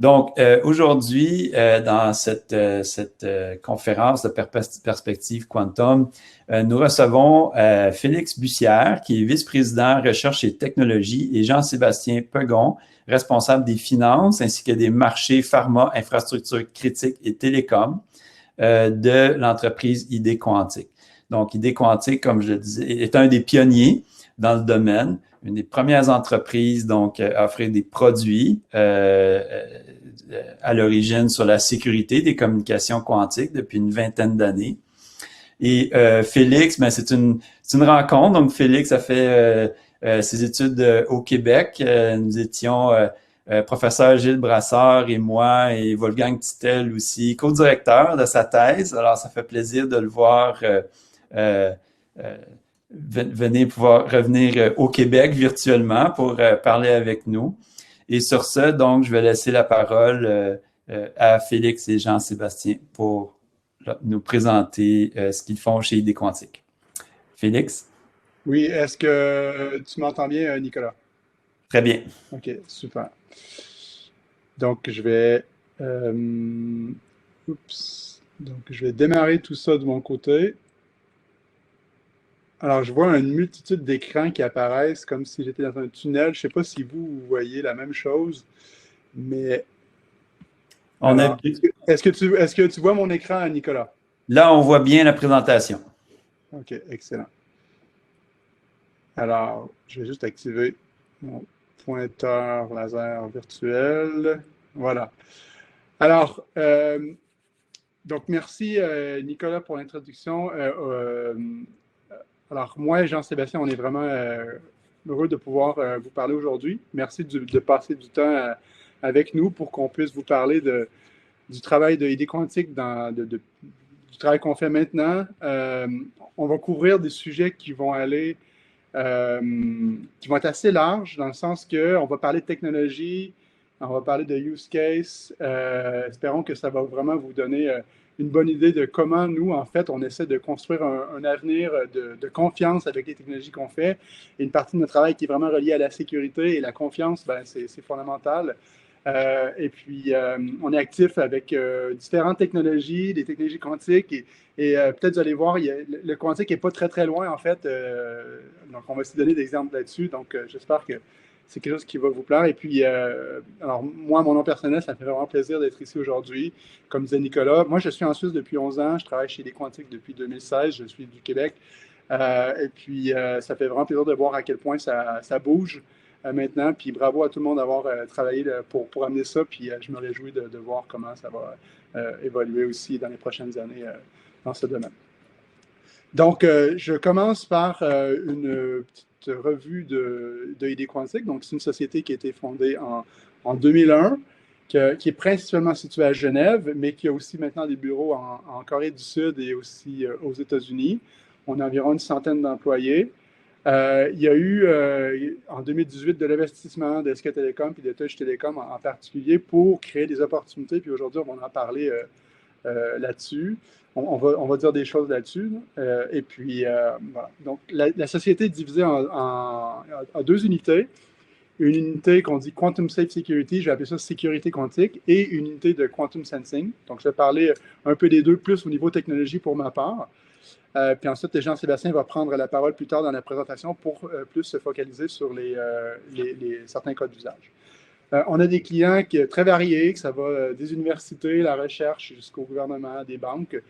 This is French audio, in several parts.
Donc, aujourd'hui, dans cette conférence de perspective quantum, nous recevons Félix Bussière, qui est vice-président recherche et technologie, et Jean-Sébastien Pegon, responsable des finances ainsi que des marchés pharma, infrastructures critiques et télécoms de l'entreprise ID Quantique. Donc, ID Quantique, comme je le disais, est un des pionniers dans le domaine, une des premières entreprises donc à offrir des produits à l'origine sur la sécurité des communications quantiques depuis une vingtaine d'années. Et Félix, ben, c'est une rencontre. Donc, Félix a fait ses études au Québec. Nous étions professeur Gilles Brassard et moi et Wolfgang Tittel aussi, co-directeur de sa thèse. Alors, ça fait plaisir de le voir venir pouvoir revenir au Québec virtuellement pour parler avec nous. Et sur ce, donc, je vais laisser la parole à Félix et Jean-Sébastien pour nous présenter ce qu'ils font chez ID Quantique. Félix? Oui, est-ce que tu m'entends bien, Nicolas? Très bien. OK, super. Donc, je vais démarrer tout ça de mon côté. Alors, je vois une multitude d'écrans qui apparaissent comme si j'étais dans un tunnel. Je ne sais pas si vous voyez la même chose, mais On a alors, est-ce que tu vois mon écran, Nicolas? Là, on voit bien la présentation. OK, excellent. Alors, je vais juste activer mon pointeur laser virtuel. Voilà. Alors, donc merci Nicolas pour l'introduction. Alors, moi et Jean-Sébastien, on est vraiment heureux de pouvoir vous parler aujourd'hui. Merci de passer du temps avec nous pour qu'on puisse vous parler du travail de ID Quantique, du travail qu'on fait maintenant. On va couvrir des sujets qui vont être assez larges, dans le sens qu'on va parler de technologie, on va parler de use case. Espérons que ça va vraiment vous donner une bonne idée de comment nous, en fait, on essaie de construire un avenir de confiance avec les technologies qu'on fait. Et une partie de notre travail qui est vraiment reliée à la sécurité et la confiance, ben, c'est fondamental. Et puis, on est actif avec différentes technologies, des technologies quantiques. Et peut-être vous allez voir, le quantique n'est pas très, très loin, en fait. Donc, on va se donner des exemples là-dessus. Donc, j'espère que c'est quelque chose qui va vous plaire. Et puis, alors, moi, mon nom personnel, ça me fait vraiment plaisir d'être ici aujourd'hui. Comme disait Nicolas, moi, je suis en Suisse depuis 11 ans. Je travaille chez les Quantiques depuis 2016. Je suis du Québec. Et puis, ça fait vraiment plaisir de voir à quel point ça bouge maintenant. Puis, bravo à tout le monde d'avoir travaillé pour amener ça. Puis, je me réjouis de voir comment ça va évoluer aussi dans les prochaines années dans ce domaine. Donc, je commence par une petite revue de ID Quantique. Donc, c'est une société qui a été fondée en 2001, qui est principalement située à Genève, mais qui a aussi maintenant des bureaux en Corée du Sud et aussi aux États-Unis. On a environ une centaine d'employés. Il y a eu en 2018 de l'investissement de SK Telecom et de Touch Telecom en particulier pour créer des opportunités. Puis aujourd'hui, on va en parler là-dessus. On va dire des choses là-dessus. Et puis, voilà. Donc, la société est divisée en deux unités. Une unité qu'on dit Quantum Safe Security, je vais appeler ça sécurité quantique, et une unité de Quantum Sensing. Donc, je vais parler un peu des deux, plus au niveau technologie pour ma part. Puis ensuite, Jean-Sébastien va prendre la parole plus tard dans la présentation pour plus se focaliser sur certains cas d'usage. On a des clients très variés, que ça va des universités, la recherche, jusqu'au gouvernement, des banques.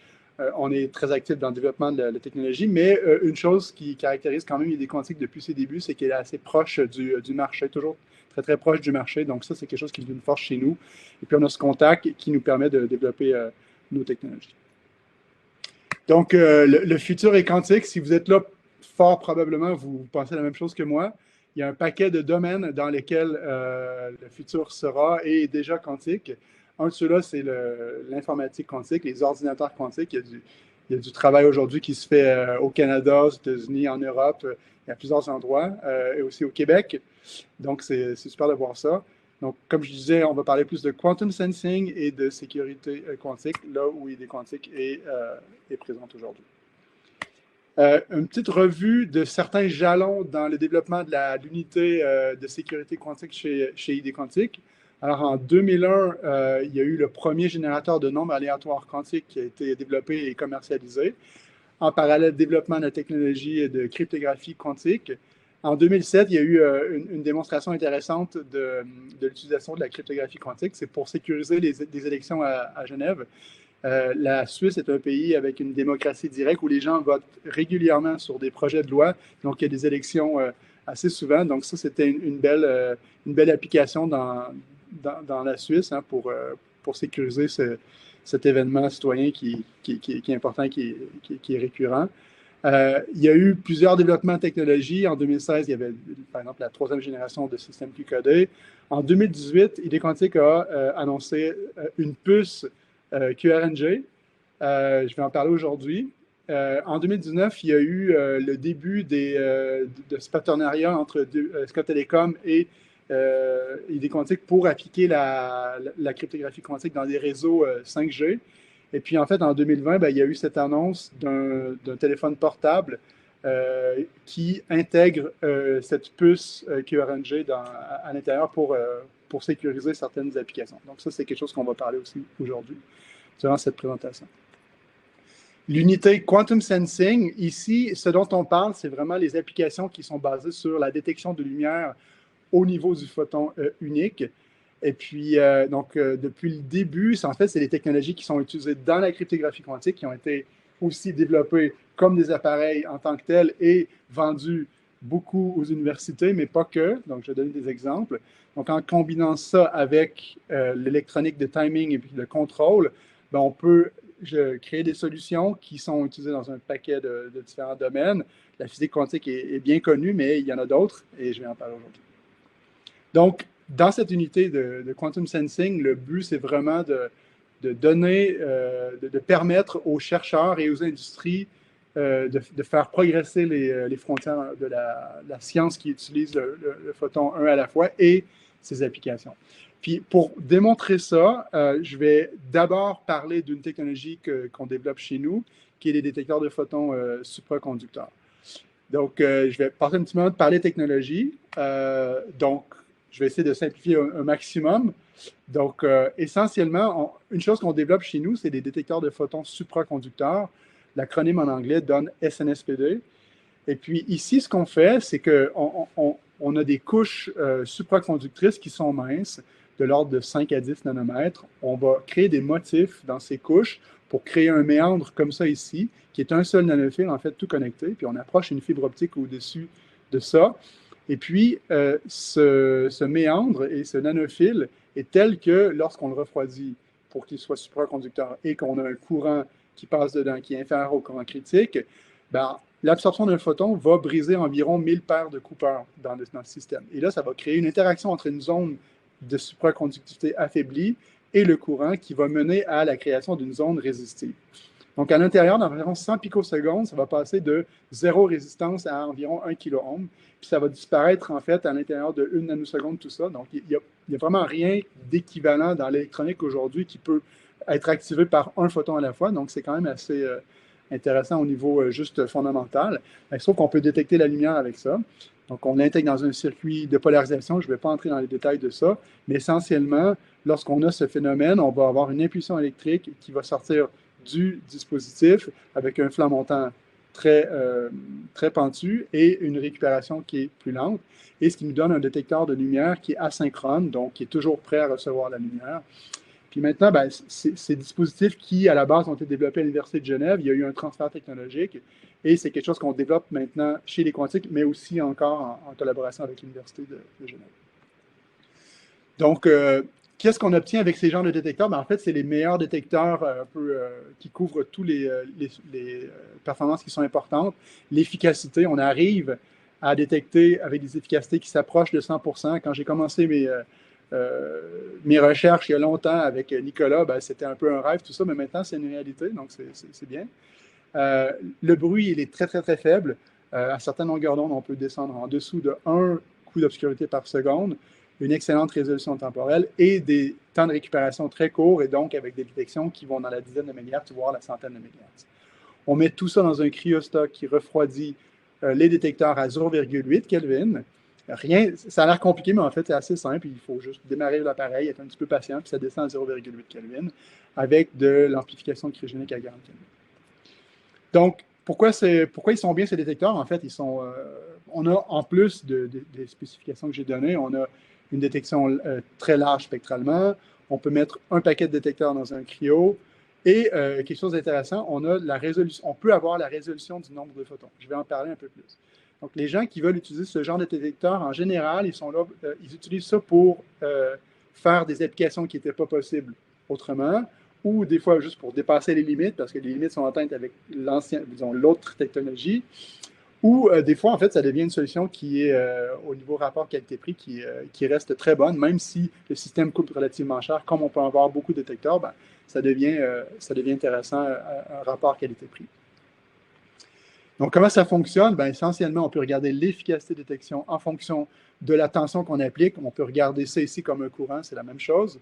On est très actif dans le développement de la technologie, mais une chose qui caractérise quand même ID Quantique depuis ses débuts, c'est qu'elle est assez proche du marché, toujours très, très proche du marché. Donc ça, c'est quelque chose qui est une force chez nous. Et puis on a ce contact qui nous permet de développer nos technologies. Donc, le futur est quantique. Si vous êtes là, fort probablement, vous pensez la même chose que moi. Il y a un paquet de domaines dans lesquels le futur sera et est déjà quantique. Un de ceux-là, c'est l'informatique quantique, les ordinateurs quantiques. Il y a du travail aujourd'hui qui se fait au Canada, aux États-Unis, en Europe, et à plusieurs endroits, et aussi au Québec. Donc, c'est super de voir ça. Donc, comme je disais, on va parler plus de quantum sensing et de sécurité quantique, là où ID Quantique est présente aujourd'hui. Une petite revue de certains jalons dans le développement de l'unité de sécurité quantique chez ID Quantique. Alors, en 2001, il y a eu le premier générateur de nombres aléatoires quantiques qui a été développé et commercialisé. En parallèle, développement de la technologie de cryptographie quantique. En 2007, il y a eu une démonstration intéressante de l'utilisation de la cryptographie quantique. C'est pour sécuriser des élections à Genève. La Suisse est un pays avec une démocratie directe où les gens votent régulièrement sur des projets de loi. Donc, il y a des élections assez souvent. Donc, ça, c'était une belle application dans la Suisse pour sécuriser cet événement citoyen qui est important, qui est récurrent. Il y a eu plusieurs développements de technologie. En 2016, il y avait, par exemple, la troisième génération de systèmes Q-codés. En 2018, ID Quantique a annoncé une puce QRNG. Je vais en parler aujourd'hui. En 2019, il y a eu le début de ce partenariat entre Scott Telecom et ID Quantique pour appliquer la cryptographie quantique dans des réseaux 5G. Et puis, en fait, en 2020, il y a eu cette annonce d'un téléphone portable qui intègre cette puce QRNG à l'intérieur pour sécuriser certaines applications. Donc, ça, c'est quelque chose qu'on va parler aussi aujourd'hui durant cette présentation. L'unité Quantum Sensing, ici, ce dont on parle, c'est vraiment les applications qui sont basées sur la détection de lumière au niveau du photon unique. Et puis, depuis le début, en fait, c'est les technologies qui sont utilisées dans la cryptographie quantique qui ont été aussi développées comme des appareils en tant que tels et vendus beaucoup aux universités, mais pas que. Donc, je vais donner des exemples. Donc, en combinant ça avec l'électronique de timing et puis le contrôle, on peut créer des solutions qui sont utilisées dans un paquet de différents domaines. La physique quantique est bien connue, mais il y en a d'autres et je vais en parler aujourd'hui. Donc, dans cette unité de Quantum Sensing, le but, c'est vraiment de donner, de permettre aux chercheurs et aux industries de faire progresser les frontières de la science qui utilise le photon un à la fois et ses applications. Puis, pour démontrer ça, je vais d'abord parler d'une technologie qu'on développe chez nous, qui est les détecteurs de photons supraconducteurs. Donc, je vais passer un petit moment de parler technologie. Donc, je vais essayer de simplifier un maximum. Donc, essentiellement, une chose qu'on développe chez nous, c'est des détecteurs de photons supraconducteurs. L'acronyme en anglais donne SNSPD. Et puis ici, ce qu'on fait, c'est qu'on a des couches supraconductrices qui sont minces, de l'ordre de 5 à 10 nanomètres. On va créer des motifs dans ces couches pour créer un méandre comme ça ici, qui est un seul nanofil, en fait, tout connecté. Puis on approche une fibre optique au-dessus de ça. Et puis, ce méandre et ce nanofil est tel que lorsqu'on le refroidit pour qu'il soit supraconducteur et qu'on a un courant qui passe dedans, qui est inférieur au courant critique, l'absorption d'un photon va briser environ 1000 paires de Cooper dans le système. Et là, ça va créer une interaction entre une zone de supraconductivité affaiblie et le courant qui va mener à la création d'une zone résistive. Donc, à l'intérieur d'environ 100 picosecondes, ça va passer de 0 résistance à environ 1 kOhm. Puis ça va disparaître, en fait, à l'intérieur de 1 nanoseconde, tout ça. Donc, il n'y a vraiment rien d'équivalent dans l'électronique aujourd'hui qui peut être activé par un photon à la fois. Donc, c'est quand même assez intéressant au niveau juste fondamental. Sauf qu'on peut détecter la lumière avec ça. Donc, on l'intègre dans un circuit de polarisation. Je ne vais pas entrer dans les détails de ça. Mais essentiellement, lorsqu'on a ce phénomène, on va avoir une impulsion électrique qui va sortir du dispositif avec un flanc montant très pentu et une récupération qui est plus lente. Et ce qui nous donne un détecteur de lumière qui est asynchrone, donc qui est toujours prêt à recevoir la lumière. Puis maintenant, ces dispositifs qui, à la base, ont été développés à l'Université de Genève, il y a eu un transfert technologique et c'est quelque chose qu'on développe maintenant chez les quantiques, mais aussi encore en collaboration avec l'Université de Genève. Donc, qu'est-ce qu'on obtient avec ces genres de détecteurs? En fait, c'est les meilleurs détecteurs qui couvrent tous les performances qui sont importantes. L'efficacité, on arrive à détecter avec des efficacités qui s'approchent de 100%. Quand j'ai commencé mes recherches il y a longtemps avec Nicolas, c'était un peu un rêve, tout ça, mais maintenant, c'est une réalité, donc c'est bien. Le bruit, il est très, très, très faible. À certaines longueurs d'onde, on peut descendre en dessous de 1 coup d'obscurité par seconde, une excellente résolution temporelle et des temps de récupération très courts et donc avec des détections qui vont dans la dizaine de mégahertz, voire la centaine de mégahertz. On met tout ça dans un cryostat qui refroidit les détecteurs à 0,8 Kelvin. Rien, ça a l'air compliqué, mais en fait, c'est assez simple. Il faut juste démarrer l'appareil, être un petit peu patient, puis ça descend à 0,8 Kelvin avec de l'amplification cryogénique à 40 Kelvin. Donc, pourquoi ils sont bien ces détecteurs? En fait, on a, en plus des spécifications que j'ai données, on a une détection très large spectralement. On peut mettre un paquet de détecteurs dans un cryo. Et quelque chose d'intéressant, on peut avoir la résolution du nombre de photons. Je vais en parler un peu plus. Donc, les gens qui veulent utiliser ce genre de détecteur, en général, ils utilisent ça pour faire des applications qui n'étaient pas possibles autrement, ou des fois juste pour dépasser les limites, parce que les limites sont atteintes avec l'autre technologie, ou des fois, en fait, ça devient une solution qui est, au niveau rapport qualité-prix, qui reste très bonne, même si le système coûte relativement cher. Comme on peut avoir beaucoup de détecteurs, ben, ça devient intéressant, un rapport qualité-prix. Donc, comment ça fonctionne? Bien, essentiellement, on peut regarder l'efficacité de détection en fonction de la tension qu'on applique. On peut regarder ça ici comme un courant, c'est la même chose.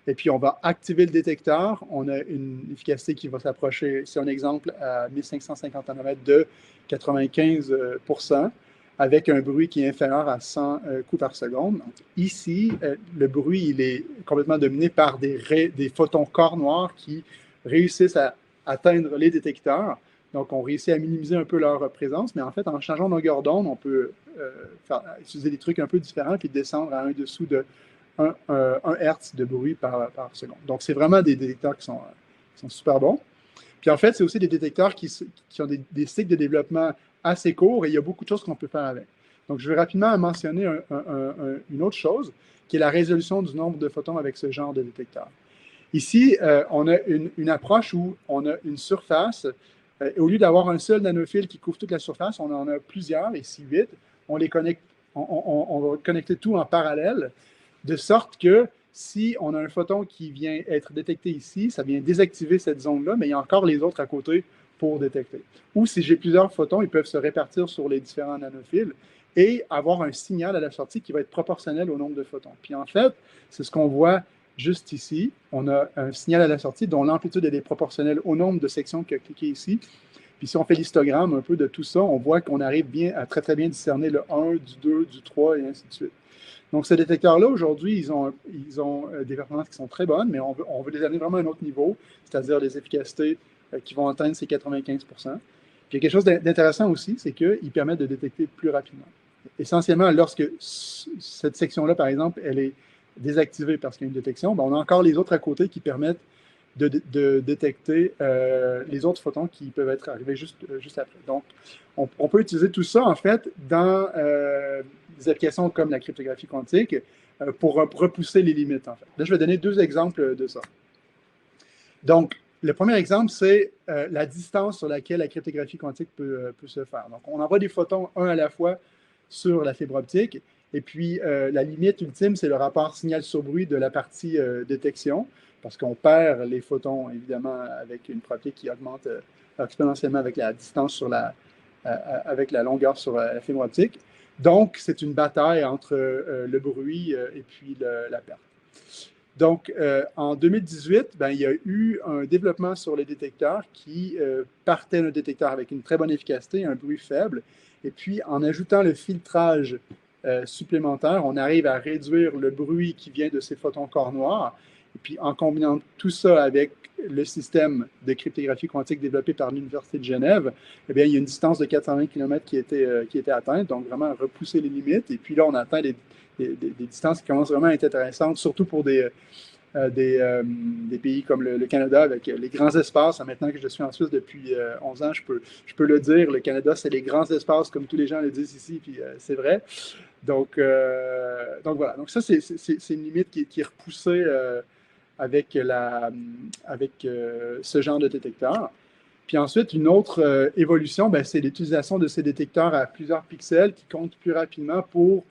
Et puis, on va activer le détecteur. On a une efficacité qui va s'approcher, c'est un exemple, à 1550 nanomètres de 95 %, avec un bruit qui est inférieur à 100 coups par seconde. Donc, ici, le bruit, il est complètement dominé par des photons corps noirs qui réussissent à atteindre les détecteurs. Donc, on réussit à minimiser un peu leur présence, mais en fait, en changeant de longueur d'onde, on peut utiliser des trucs un peu différents puis descendre à un dessous de 1 Hertz de bruit par seconde. Donc, c'est vraiment des détecteurs qui sont super bons. Puis en fait, c'est aussi des détecteurs qui ont des cycles de développement assez courts et il y a beaucoup de choses qu'on peut faire avec. Donc, je vais rapidement mentionner une autre chose, qui est la résolution du nombre de photons avec ce genre de détecteur. Ici, on a une approche où on a une surface, et au lieu d'avoir un seul nanophile qui couvre toute la surface, on en a plusieurs, ici 8. On les connecte, on va connecter tout en parallèle, de sorte que si on a un photon qui vient être détecté ici, ça vient désactiver cette zone-là, mais il y a encore les autres à côté pour détecter. Ou si j'ai plusieurs photons, ils peuvent se répartir sur les différents nanophiles et avoir un signal à la sortie qui va être proportionnel au nombre de photons. Puis en fait, c'est ce qu'on voit juste ici. On a un signal à la sortie dont l'amplitude est proportionnelle au nombre de sections qui a cliqué ici. Puis si on fait l'histogramme un peu de tout ça, on voit qu'on arrive bien à très bien discerner le 1, du 2, du 3 et ainsi de suite. Donc, ce détecteur-là, aujourd'hui, ils ont des performances qui sont très bonnes, mais on veut les amener vraiment à un autre niveau, c'est-à-dire des efficacités qui vont atteindre ces 95 %. Puis, il y a quelque chose d'intéressant aussi, c'est qu'ils permettent de détecter plus rapidement. Essentiellement, lorsque cette section-là, par exemple, elle est désactivée parce qu'il y a une détection, ben, on a encore les autres à côté qui permettent de détecter les autres photons qui peuvent être arrivés juste après. Donc, on peut utiliser tout ça, en fait, dans des applications comme la cryptographie quantique pour repousser les limites, en fait. Là, je vais donner 2 exemples de ça. Donc, le premier exemple, c'est la distance sur laquelle la cryptographie quantique peut se faire. Donc, on envoie des photons un à la fois sur la fibre optique, et puis la limite ultime, c'est le rapport signal sur bruit de la partie détection, parce qu'on perd les photons, évidemment, avec une probabilité qui augmente exponentiellement avec la distance avec la longueur sur la fibre optique. Donc, c'est une bataille entre le bruit et puis la perte. Donc, en 2018, ben, il y a eu un développement sur les détecteurs qui partait d'un détecteur avec une très bonne efficacité, un bruit faible, et puis en ajoutant le filtrage supplémentaire, on arrive à réduire le bruit qui vient de ces photons corps noirs. Et puis, en combinant tout ça avec le système de cryptographie quantique développé par l'Université de Genève, eh bien, il y a une distance de 420 km qui était atteinte, donc vraiment repousser les limites. Et puis là, on atteint des distances qui commencent vraiment à être intéressantes, surtout pour des pays comme le Canada, avec les grands espaces. Maintenant que je suis en Suisse depuis 11 ans, je peux le dire, le Canada, c'est les grands espaces, comme tous les gens le disent ici, puis c'est vrai. Donc voilà. Donc ça, c'est une limite qui est repoussée avec ce genre de détecteur. Puis ensuite, une autre évolution, ben, c'est l'utilisation de ces détecteurs à plusieurs pixels qui comptent plus rapidement pour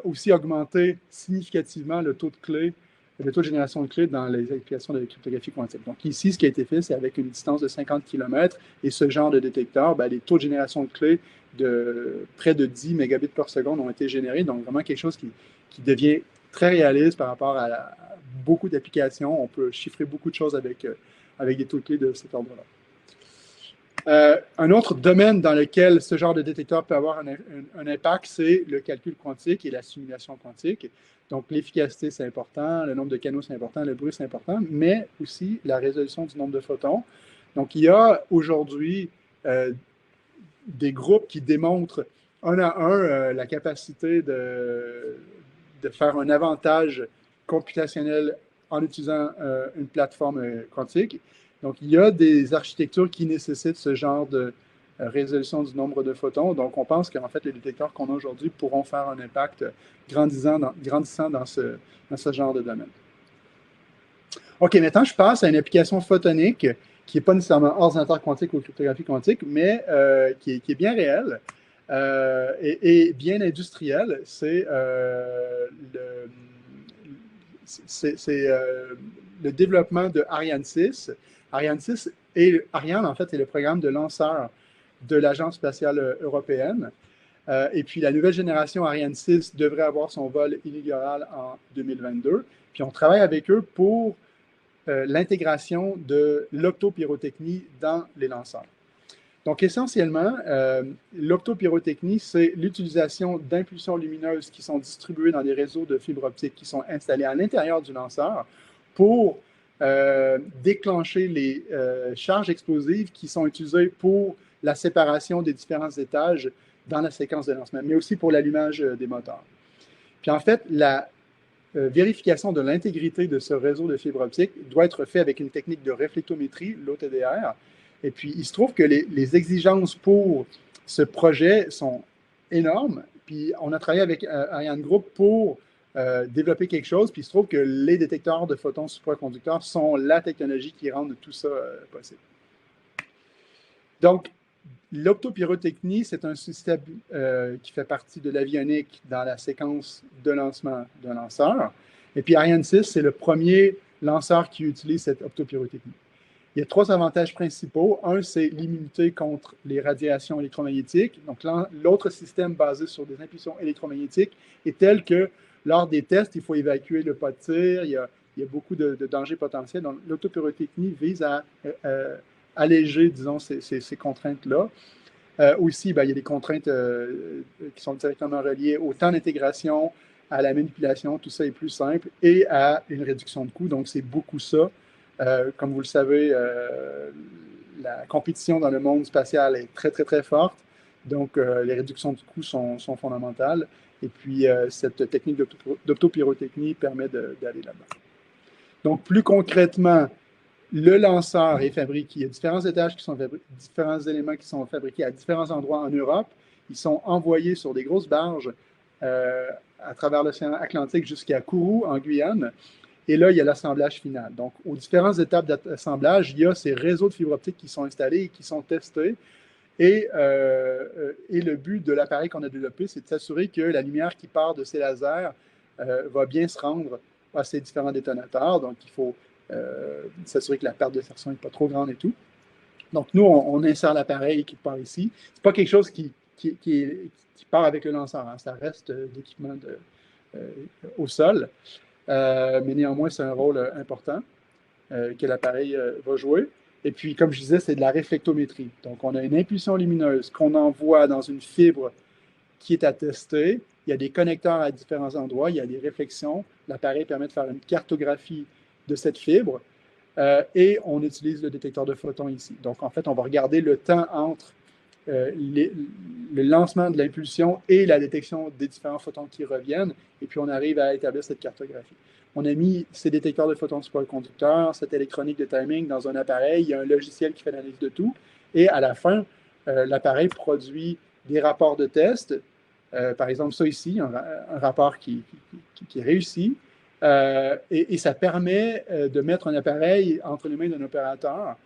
aussi augmenter significativement le taux de génération de clés dans les applications de cryptographie quantique. Donc ici, ce qui a été fait, c'est avec une distance de 50 km et ce genre de détecteur, ben, les taux de génération de clés de près de 10 mégabits par seconde ont été générés. Donc vraiment quelque chose qui devient très réaliste par rapport à beaucoup d'applications. On peut chiffrer beaucoup de choses avec des taux de clés de cet ordre-là. Un autre domaine dans lequel ce genre de détecteur peut avoir un impact, c'est le calcul quantique et la simulation quantique. Donc, l'efficacité, c'est important, le nombre de canaux, c'est important, le bruit, c'est important, mais aussi la résolution du nombre de photons. Donc, il y a aujourd'hui des groupes qui démontrent un à un la capacité de faire un avantage computationnel en utilisant une plateforme quantique. Donc, il y a des architectures qui nécessitent ce genre de résolution du nombre de photons. Donc, on pense qu'en fait, les détecteurs qu'on a aujourd'hui pourront faire un impact grandissant dans ce genre de domaine. OK, maintenant, je passe à une application photonique qui n'est pas nécessairement ordinateur quantique ou cryptographie quantique, mais qui est bien réelle et bien industrielle. C'est le développement de Ariane 6. Ariane 6 Ariane, en fait, est le programme de lanceur de l'Agence spatiale européenne. Et puis, la nouvelle génération Ariane 6 devrait avoir son vol inaugural en 2022. Puis, on travaille avec eux pour l'intégration de l'optopyrotechnie dans les lanceurs. Donc, essentiellement, l'optopyrotechnie, c'est l'utilisation d'impulsions lumineuses qui sont distribuées dans des réseaux de fibres optiques qui sont installés à l'intérieur du lanceur pour déclencher les charges explosives qui sont utilisées pour la séparation des différents étages dans la séquence de lancement, mais aussi pour l'allumage des moteurs. Puis en fait, la vérification de l'intégrité de ce réseau de fibres optiques doit être fait avec une technique de réflectométrie, l'OTDR. Et puis, il se trouve que les exigences pour ce projet sont énormes. Puis, on a travaillé avec Ariane Group pour développer quelque chose. Puis, il se trouve que les détecteurs de photons supraconducteurs sont la technologie qui rend tout ça possible. Donc, l'optopyrotechnie, c'est un système qui fait partie de l'avionique dans la séquence de lancement d'un lanceur. Et puis Ariane 6, c'est le premier lanceur qui utilise cette optopyrotechnie. Il y a 3 avantages principaux. Un, c'est l'immunité contre les radiations électromagnétiques. Donc, l'autre système basé sur des impulsions électromagnétiques est tel que lors des tests, il faut évacuer le pas de tir. Il y a beaucoup de dangers potentiels. Donc, l'optopyrotechnie vise à alléger, disons, ces contraintes-là. Aussi, ben, il y a des contraintes qui sont directement reliées au temps d'intégration, à la manipulation, tout ça est plus simple, et à une réduction de coûts. Donc, c'est beaucoup ça. Comme vous le savez, la compétition dans le monde spatial est très, très, très forte. Donc, les réductions de coûts sont fondamentales. Et puis, cette technique d'optopyrotechnie permet d'aller là-bas. Donc, plus concrètement, le lanceur est fabriqué. Il y a différents étages qui sont fabriqués, différents éléments qui sont fabriqués à différents endroits en Europe. Ils sont envoyés sur des grosses barges à travers l'océan Atlantique jusqu'à Kourou, en Guyane. Et là, il y a l'assemblage final. Donc, aux différentes étapes d'assemblage, il y a ces réseaux de fibres optiques qui sont installés et qui sont testés. Et le but de l'appareil qu'on a développé, c'est de s'assurer que la lumière qui part de ces lasers va bien se rendre à ces différents détonateurs. Donc, il faut s'assurer que la perte de sertion n'est pas trop grande et tout. Donc, nous, on insère l'appareil qui part ici. Ce n'est pas quelque chose qui part avec le lanceur. Hein. Ça reste d'équipement au sol. Mais néanmoins, c'est un rôle important que l'appareil va jouer. Et puis, comme je disais, c'est de la réflectométrie. Donc, on a une impulsion lumineuse qu'on envoie dans une fibre qui est à tester. Il y a des connecteurs à différents endroits. Il y a des réflexions. L'appareil permet de faire une cartographie de cette fibre. Et on utilise le détecteur de photons ici. Donc, en fait, on va regarder le temps entre le lancement de l'impulsion et la détection des différents photons qui reviennent. Et puis, on arrive à établir cette cartographie. On a mis ces détecteurs de photons superconducteurs, cette électronique de timing dans un appareil. Il y a un logiciel qui fait l'analyse de tout. Et à la fin, l'appareil produit des rapports de test. Par exemple, ça ici, un rapport qui est réussi. Et ça permet de mettre un appareil entre les mains d'un opérateur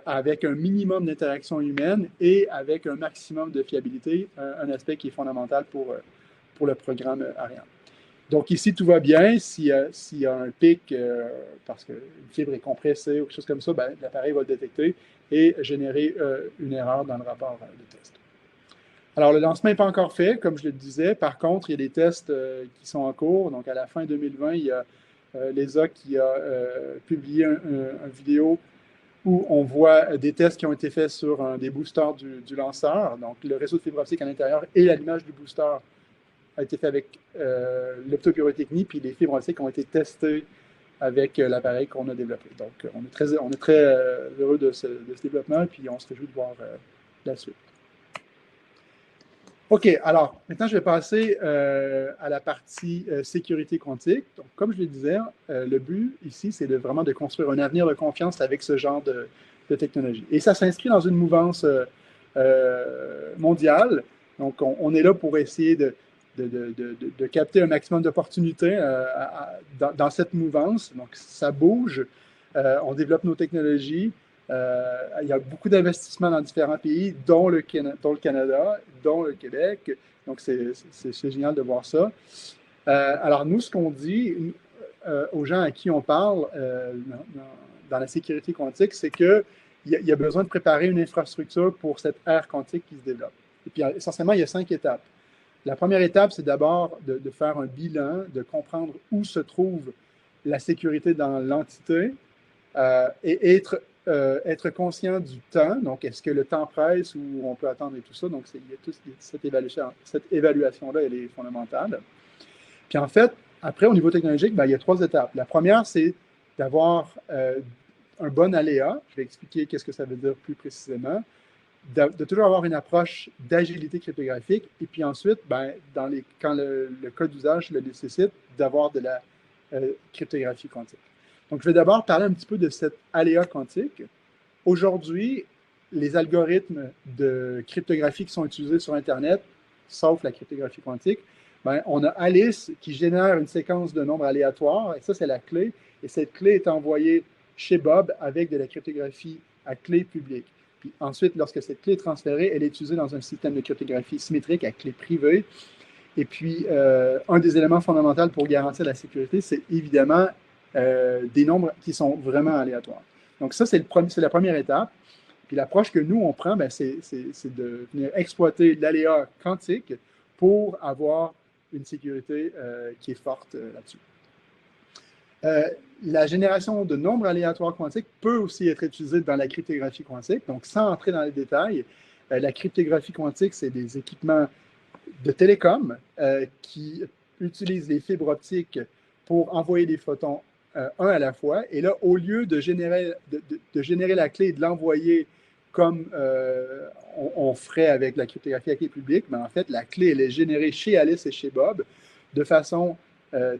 avec un minimum d'interaction humaine et avec un maximum de fiabilité, un aspect qui est fondamental pour le programme Ariane. Donc ici, tout va bien. S'il y a un pic, parce qu'une fibre est compressée ou quelque chose comme ça, ben, l'appareil va le détecter et générer une erreur dans le rapport de test. Alors, le lancement n'est pas encore fait, comme je le disais. Par contre, il y a des tests qui sont en cours. Donc, à la fin 2020, il y a l'ESA qui a publié une vidéo où on voit des tests qui ont été faits sur des boosters du lanceur. Donc, le réseau de fibre optique à l'intérieur et l'allumage du booster a été fait avec l'optopyrotechnie, puis les fibres optiques ont été testées avec l'appareil qu'on a développé. Donc, on est très heureux de ce développement, puis on se réjouit de voir la suite. OK, alors, maintenant, je vais passer à la partie sécurité quantique. Donc, comme je le disais, le but ici, c'est vraiment de construire un avenir de confiance avec ce genre de technologie. Et ça s'inscrit dans une mouvance mondiale. Donc, on est là pour essayer de capter un maximum d'opportunités dans cette mouvance. Donc, ça bouge. On développe nos technologies. Il y a beaucoup d'investissements dans différents pays, dont le Canada, dont le Québec. Donc, c'est génial de voir ça. Alors, nous, ce qu'on dit aux gens à qui on parle dans la sécurité quantique, c'est qu'il y a besoin de préparer une infrastructure pour cette ère quantique qui se développe. Et puis, essentiellement, il y a 5 étapes. La première étape, c'est d'abord de faire un bilan, de comprendre où se trouve la sécurité dans l'entité et être conscient du temps. Donc, est-ce que le temps presse ou on peut attendre et tout ça? Donc, il y a cette évaluation-là, elle est fondamentale. Puis en fait, après, au niveau technologique, ben, il y a 3 étapes. La première, c'est d'avoir un bon aléa. Je vais expliquer qu'est-ce que ça veut dire plus précisément. De toujours avoir une approche d'agilité cryptographique. Et puis ensuite, ben, quand le code d'usage le nécessite, d'avoir de la cryptographie quantique. Donc, je vais d'abord parler un petit peu de cet aléa quantique. Aujourd'hui, les algorithmes de cryptographie qui sont utilisés sur Internet, sauf la cryptographie quantique, ben, on a Alice qui génère une séquence de nombres aléatoires, et ça, c'est la clé. Et cette clé est envoyée chez Bob avec de la cryptographie à clé publique. Puis ensuite, lorsque cette clé est transférée, elle est utilisée dans un système de cryptographie symétrique à clé privée. Et puis, un des éléments fondamentaux pour garantir la sécurité, c'est évidemment des nombres qui sont vraiment aléatoires. Donc ça, c'est la première étape. Puis l'approche que nous, on prend, ben, c'est de venir exploiter l'aléa quantique pour avoir une sécurité qui est forte là-dessus. La génération de nombres aléatoires quantiques peut aussi être utilisée dans la cryptographie quantique. Donc, sans entrer dans les détails, la cryptographie quantique, c'est des équipements de télécom qui utilisent les fibres optiques pour envoyer des photons un à la fois. Et là, au lieu de générer la clé et de l'envoyer comme on ferait avec la cryptographie à clé publique, mais en fait, la clé, elle est générée chez Alice et chez Bob de façon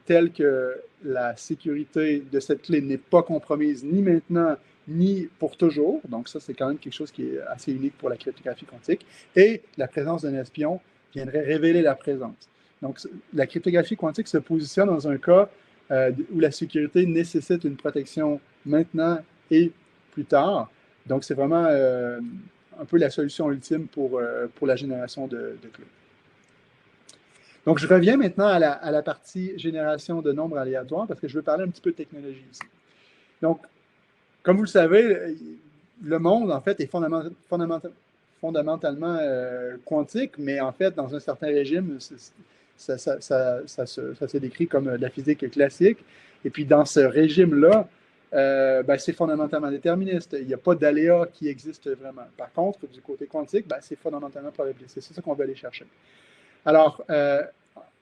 telle que la sécurité de cette clé n'est pas compromise ni maintenant, ni pour toujours. Donc ça, c'est quand même quelque chose qui est assez unique pour la cryptographie quantique. Et la présence d'un espion viendrait révéler la présence. Donc la cryptographie quantique se positionne dans un cas où la sécurité nécessite une protection maintenant et plus tard. Donc c'est vraiment un peu la solution ultime pour la génération de clés. Donc, je reviens maintenant à la partie génération de nombres aléatoires parce que je veux parler un petit peu de technologie ici. Donc, comme vous le savez, le monde, en fait, est fondamentalement quantique, mais en fait, dans un certain régime, ça se décrit comme de la physique classique. Et puis, dans ce régime-là, ben, c'est fondamentalement déterministe. Il n'y a pas d'aléa qui existe vraiment. Par contre, du côté quantique, ben, c'est fondamentalement probabiliste. C'est ça qu'on va aller chercher. Alors,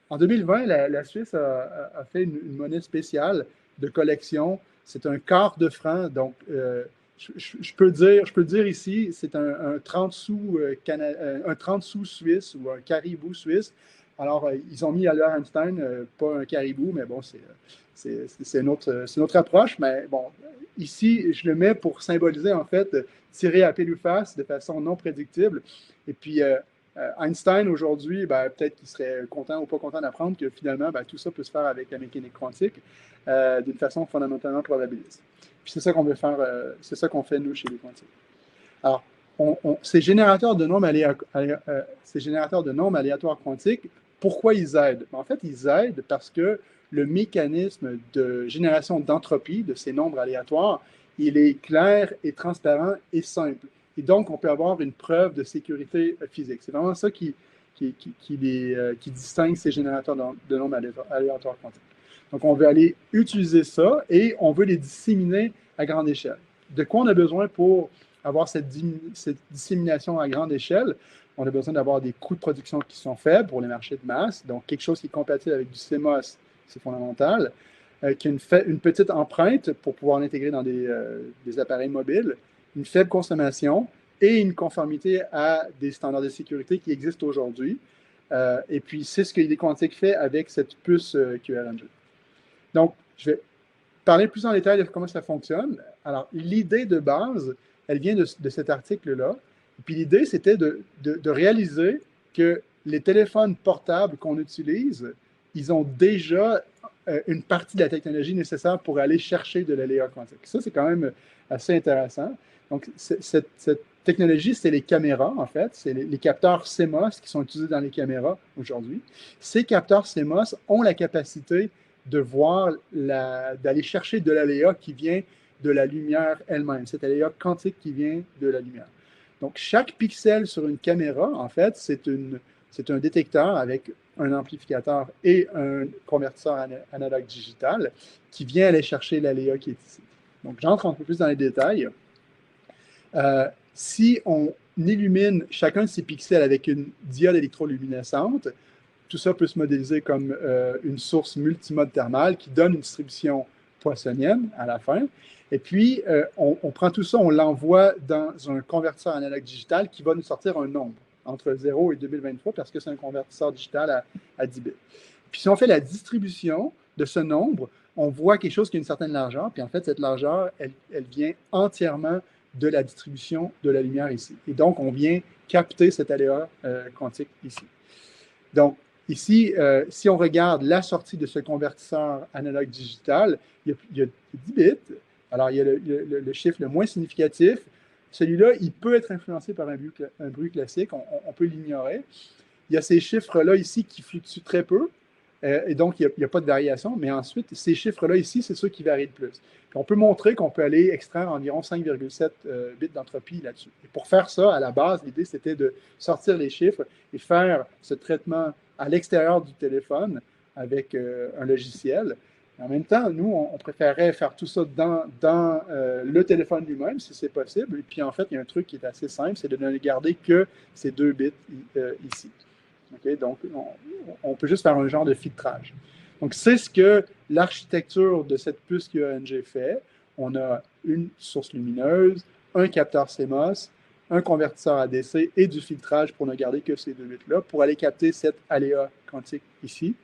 en 2020, la Suisse a fait une monnaie spéciale de collection. C'est un quart de franc. Donc, je peux dire ici, c'est un 30 sous, un 30 sous suisse ou un caribou suisse. Alors, ils ont mis Albert Einstein, pas un caribou, mais bon, c'est une autre approche. Mais bon, ici, je le mets pour symboliser, en fait, tirer à pile ou face de façon non prédictible. Et puis, Einstein, aujourd'hui, ben, peut-être qu'il serait content ou pas content d'apprendre que finalement, ben, tout ça peut se faire avec la mécanique quantique d'une façon fondamentalement probabiliste. Puis c'est ça qu'on veut faire, c'est ça qu'on fait, nous, chez les quantiques. Alors, ces générateurs de nombres aléatoires quantiques, pourquoi ils aident? En fait, ils aident parce que le mécanisme de génération d'entropie de ces nombres aléatoires, il est clair et transparent et simple. Et donc, on peut avoir une preuve de sécurité physique. C'est vraiment ça qui distingue ces générateurs de nombres aléatoires quantiques. Donc, on veut aller utiliser ça et on veut les disséminer à grande échelle. de quoi on a besoin pour avoir cette dissémination à grande échelle? On a besoin d'avoir des coûts de production qui sont faibles pour les marchés de masse, donc quelque chose qui est compatible avec du CMOS, c'est fondamental, qui a une petite empreinte pour pouvoir l'intégrer dans des appareils mobiles, une faible consommation et une conformité à des standards de sécurité qui existent aujourd'hui. Et puis, c'est ce que ID Quantique fait avec cette puce QRNG. Donc, je vais parler plus en détail de comment ça fonctionne. Alors, l'idée de base, elle vient de cet article-là. Et puis, l'idée, c'était de réaliser que les téléphones portables qu'on utilise, ils ont déjà une partie de la technologie nécessaire pour aller chercher de l'aléa quantique. Ça, c'est quand même assez intéressant. Donc, cette technologie, c'est les caméras, en fait. C'est les capteurs CMOS qui sont utilisés dans les caméras aujourd'hui. Ces capteurs CMOS ont la capacité de voir, d'aller chercher de l'aléa qui vient de la lumière elle-même, cet aléa quantique qui vient de la lumière. Donc, chaque pixel sur une caméra, en fait, c'est un détecteur avec un amplificateur et un convertisseur analogue digital qui vient aller chercher l'aléa qui est ici. Donc, j'entre un peu plus dans les détails. Si on illumine chacun de ces pixels avec une diode électroluminescente, tout ça peut se modéliser comme une source multimode thermale qui donne une distribution poissonienne à la fin. Et puis, on prend tout ça, on l'envoie dans un convertisseur analogue digital qui va nous sortir un nombre entre 0 et 2023 parce que c'est un convertisseur digital à 10 bits. Puis, si on fait la distribution de ce nombre, on voit quelque chose qui a une certaine largeur. Puis, en fait, cette largeur, elle vient entièrement de la distribution de la lumière ici. Et donc, on vient capter cet aléa quantique ici. Donc, ici, si on regarde la sortie de ce convertisseur analogue digital, il y a 10 bits. Alors, il y a le chiffre le moins significatif. Celui-là, il peut être influencé par un bruit classique. On peut l'ignorer. Il y a ces chiffres-là ici qui fluctuent très peu. Et donc, il n'y a pas de variation. Mais ensuite, ces chiffres-là ici, c'est ceux qui varient le plus. Puis on peut montrer qu'on peut aller extraire environ 5,7 bits d'entropie là-dessus. Et pour faire ça, à la base, l'idée, c'était de sortir les chiffres et faire ce traitement à l'extérieur du téléphone avec un logiciel. En même temps, nous, on préférait faire tout ça dans le téléphone lui-même, si c'est possible. Et puis, en fait, il y a un truc qui est assez simple, c'est de ne garder que ces 2 bits ici. Okay? Donc, on peut juste faire un genre de filtrage. Donc, c'est ce que l'architecture de cette puce QRNG fait. On a une source lumineuse, un capteur CMOS, un convertisseur ADC et du filtrage pour ne garder que ces 2 bits-là pour aller capter cet aléa quantique ici.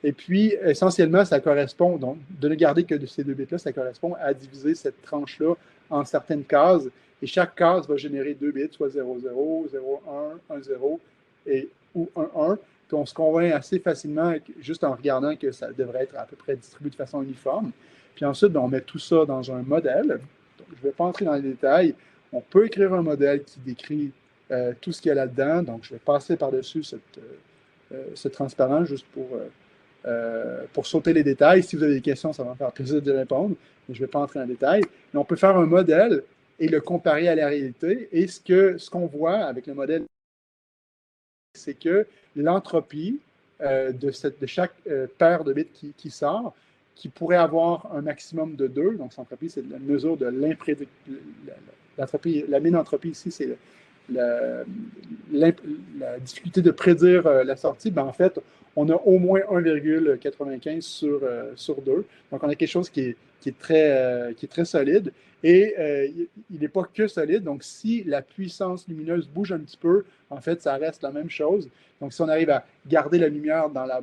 Et puis, essentiellement, ça correspond, donc, de ne garder que de ces 2 bits-là, ça correspond à diviser cette tranche-là en certaines cases. Et chaque case va générer 2 bits, soit 0, 0, 0, 1, 1, 0 ou 1, 1. Puis on se convainc assez facilement, juste en regardant que ça devrait être à peu près distribué de façon uniforme. Puis ensuite, on met tout ça dans un modèle. Donc, je ne vais pas entrer dans les détails. On peut écrire un modèle qui décrit tout ce qu'il y a là-dedans. Donc, je vais passer par-dessus ce transparent juste pour sauter les détails. Si vous avez des questions, ça va me faire plaisir de répondre. Mais je ne vais pas entrer dans les détails. Mais on peut faire un modèle et le comparer à la réalité. Et ce qu'on voit avec le modèle, c'est que l'entropie de chaque paire de bits qui sort, qui pourrait avoir un maximum de 2, donc l'entropie, c'est la mesure de l'entropie. La mine entropie ici, c'est la difficulté de prédire la sortie. Ben, en fait, on a au moins 1,95 sur 2. Donc, on a quelque chose qui est très solide. Et il n'est pas que solide. Donc, si la puissance lumineuse bouge un petit peu, en fait, ça reste la même chose. Donc, si on arrive à garder la lumière dans le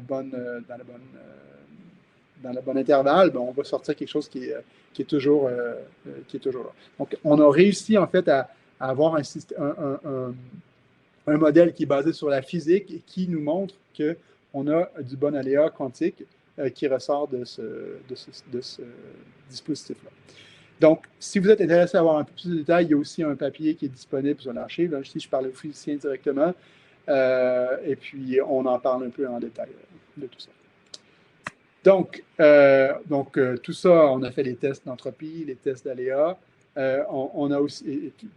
bon intervalle, ben, on va sortir quelque chose qui est toujours là. Donc, on a réussi, en fait, à avoir un modèle qui est basé sur la physique et qui nous montre qu'on a du bon aléa quantique qui ressort de ce dispositif-là. Donc, si vous êtes intéressé à avoir un peu plus de détails, il y a aussi un papier qui est disponible sur l'archive. Là, ici, je parle au physicien directement. Et puis, on en parle un peu en détail de tout ça. Donc, tout ça, on a fait les tests d'entropie, les tests d'aléa. On a aussi... tout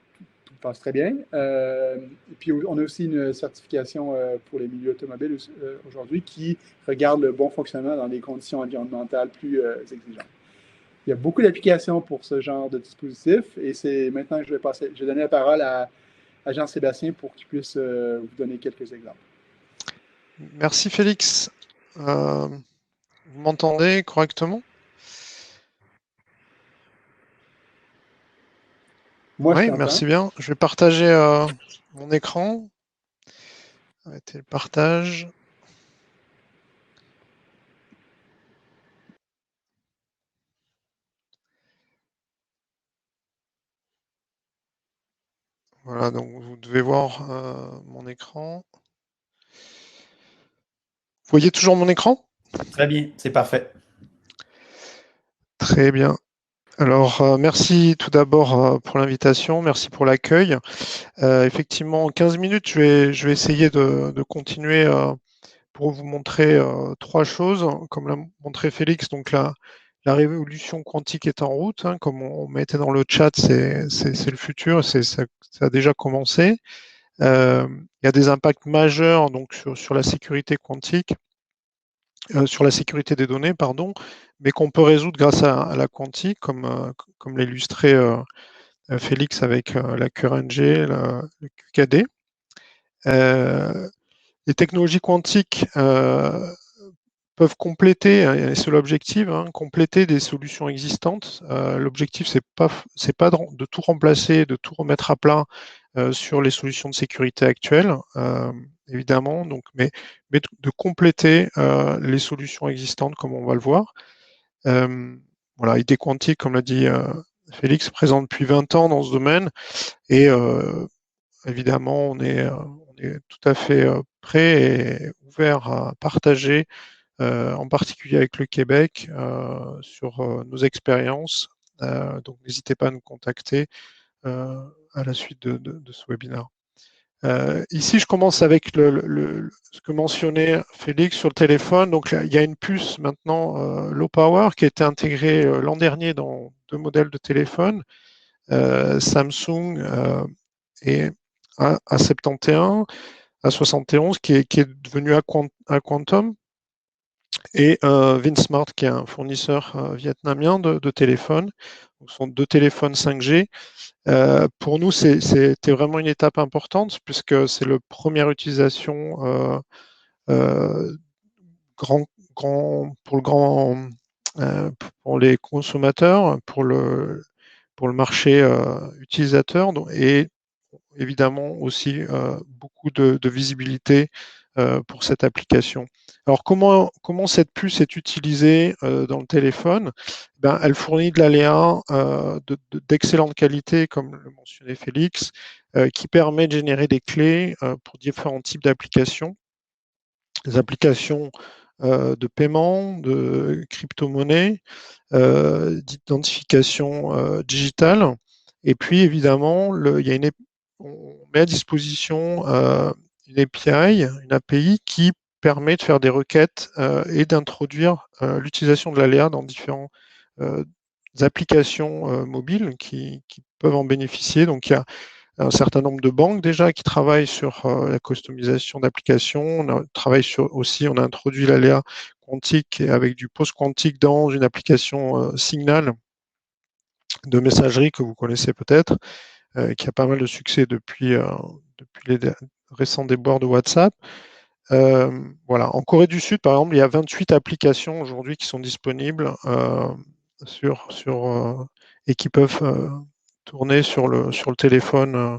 passe très bien. Et puis, on a aussi une certification pour les milieux automobiles aujourd'hui qui regarde le bon fonctionnement dans des conditions environnementales plus exigeantes. il y a beaucoup d'applications pour ce genre de dispositif. Et c'est maintenant que je vais donner la parole à Jean-Sébastien pour qu'il puisse vous donner quelques exemples. Merci Félix. Vous m'entendez correctement? Moi, je Oui, t'entends. merci bien. Je vais partager mon écran. Arrêtez le partage. Voilà, donc vous devez voir mon écran. Vous voyez toujours mon écran? Très bien, c'est parfait. Très bien. Alors, merci tout d'abord pour l'invitation, merci pour l'accueil. Effectivement, en 15 minutes, je vais essayer de continuer pour vous montrer trois choses. Comme l'a montré Félix, donc la révolution quantique est en route. Hein, comme on mettait dans le chat, c'est le futur, ça a déjà commencé. Il y a des impacts majeurs donc, sur la sécurité quantique, sur la sécurité des données, pardon, mais qu'on peut résoudre grâce à la quantique, comme l'illustrait Félix avec la QRNG, le QKD. Les technologies quantiques peuvent compléter, et c'est l'objectif, hein, compléter des solutions existantes. L'objectif, c'est pas de tout remplacer, de tout remettre à plat sur les solutions de sécurité actuelles, évidemment, donc, mais de compléter les solutions existantes, comme on va le voir. Voilà, ID quantique, comme l'a dit Félix, présent depuis 20 ans dans ce domaine, et évidemment, on est tout à fait prêt et ouvert à partager, en particulier avec le Québec, sur nos expériences. Donc, n'hésitez pas à nous contacter à la suite de ce webinaire. Ici, je commence avec ce que mentionnait Félix sur le téléphone. Donc, là, il y a une puce maintenant low power qui a été intégrée l'an dernier dans 2 modèles de téléphone, Samsung et A71, A71 qui est devenu Aquantum, et Vinsmart qui est un fournisseur vietnamien de téléphones. Donc, ce sont 2 téléphones 5G. Pour nous, c'était vraiment une étape importante puisque c'est la première utilisation grand, pour le grand, pour les consommateurs, pour le marché utilisateur, et évidemment aussi beaucoup de visibilité pour cette application. Alors comment cette puce est utilisée dans le téléphone? Ben, elle fournit de l'aléa d'excellente qualité, comme le mentionnait Félix, qui permet de générer des clés pour différents types d'applications. Des applications de paiement, de crypto-monnaie, d'identification digitale. Et puis évidemment, on met à disposition une API qui permet de faire des requêtes et d'introduire l'utilisation de l'aléa dans différentes applications mobiles qui peuvent en bénéficier. Donc il y a un certain nombre de banques déjà qui travaillent sur la customisation d'applications. On a introduit l'aléa quantique avec du post-quantique dans une application Signal de messagerie que vous connaissez peut-être, qui a pas mal de succès depuis les récents déboires de WhatsApp. Voilà. En Corée du Sud, par exemple, il y a 28 applications aujourd'hui qui sont disponibles et qui peuvent tourner sur le téléphone,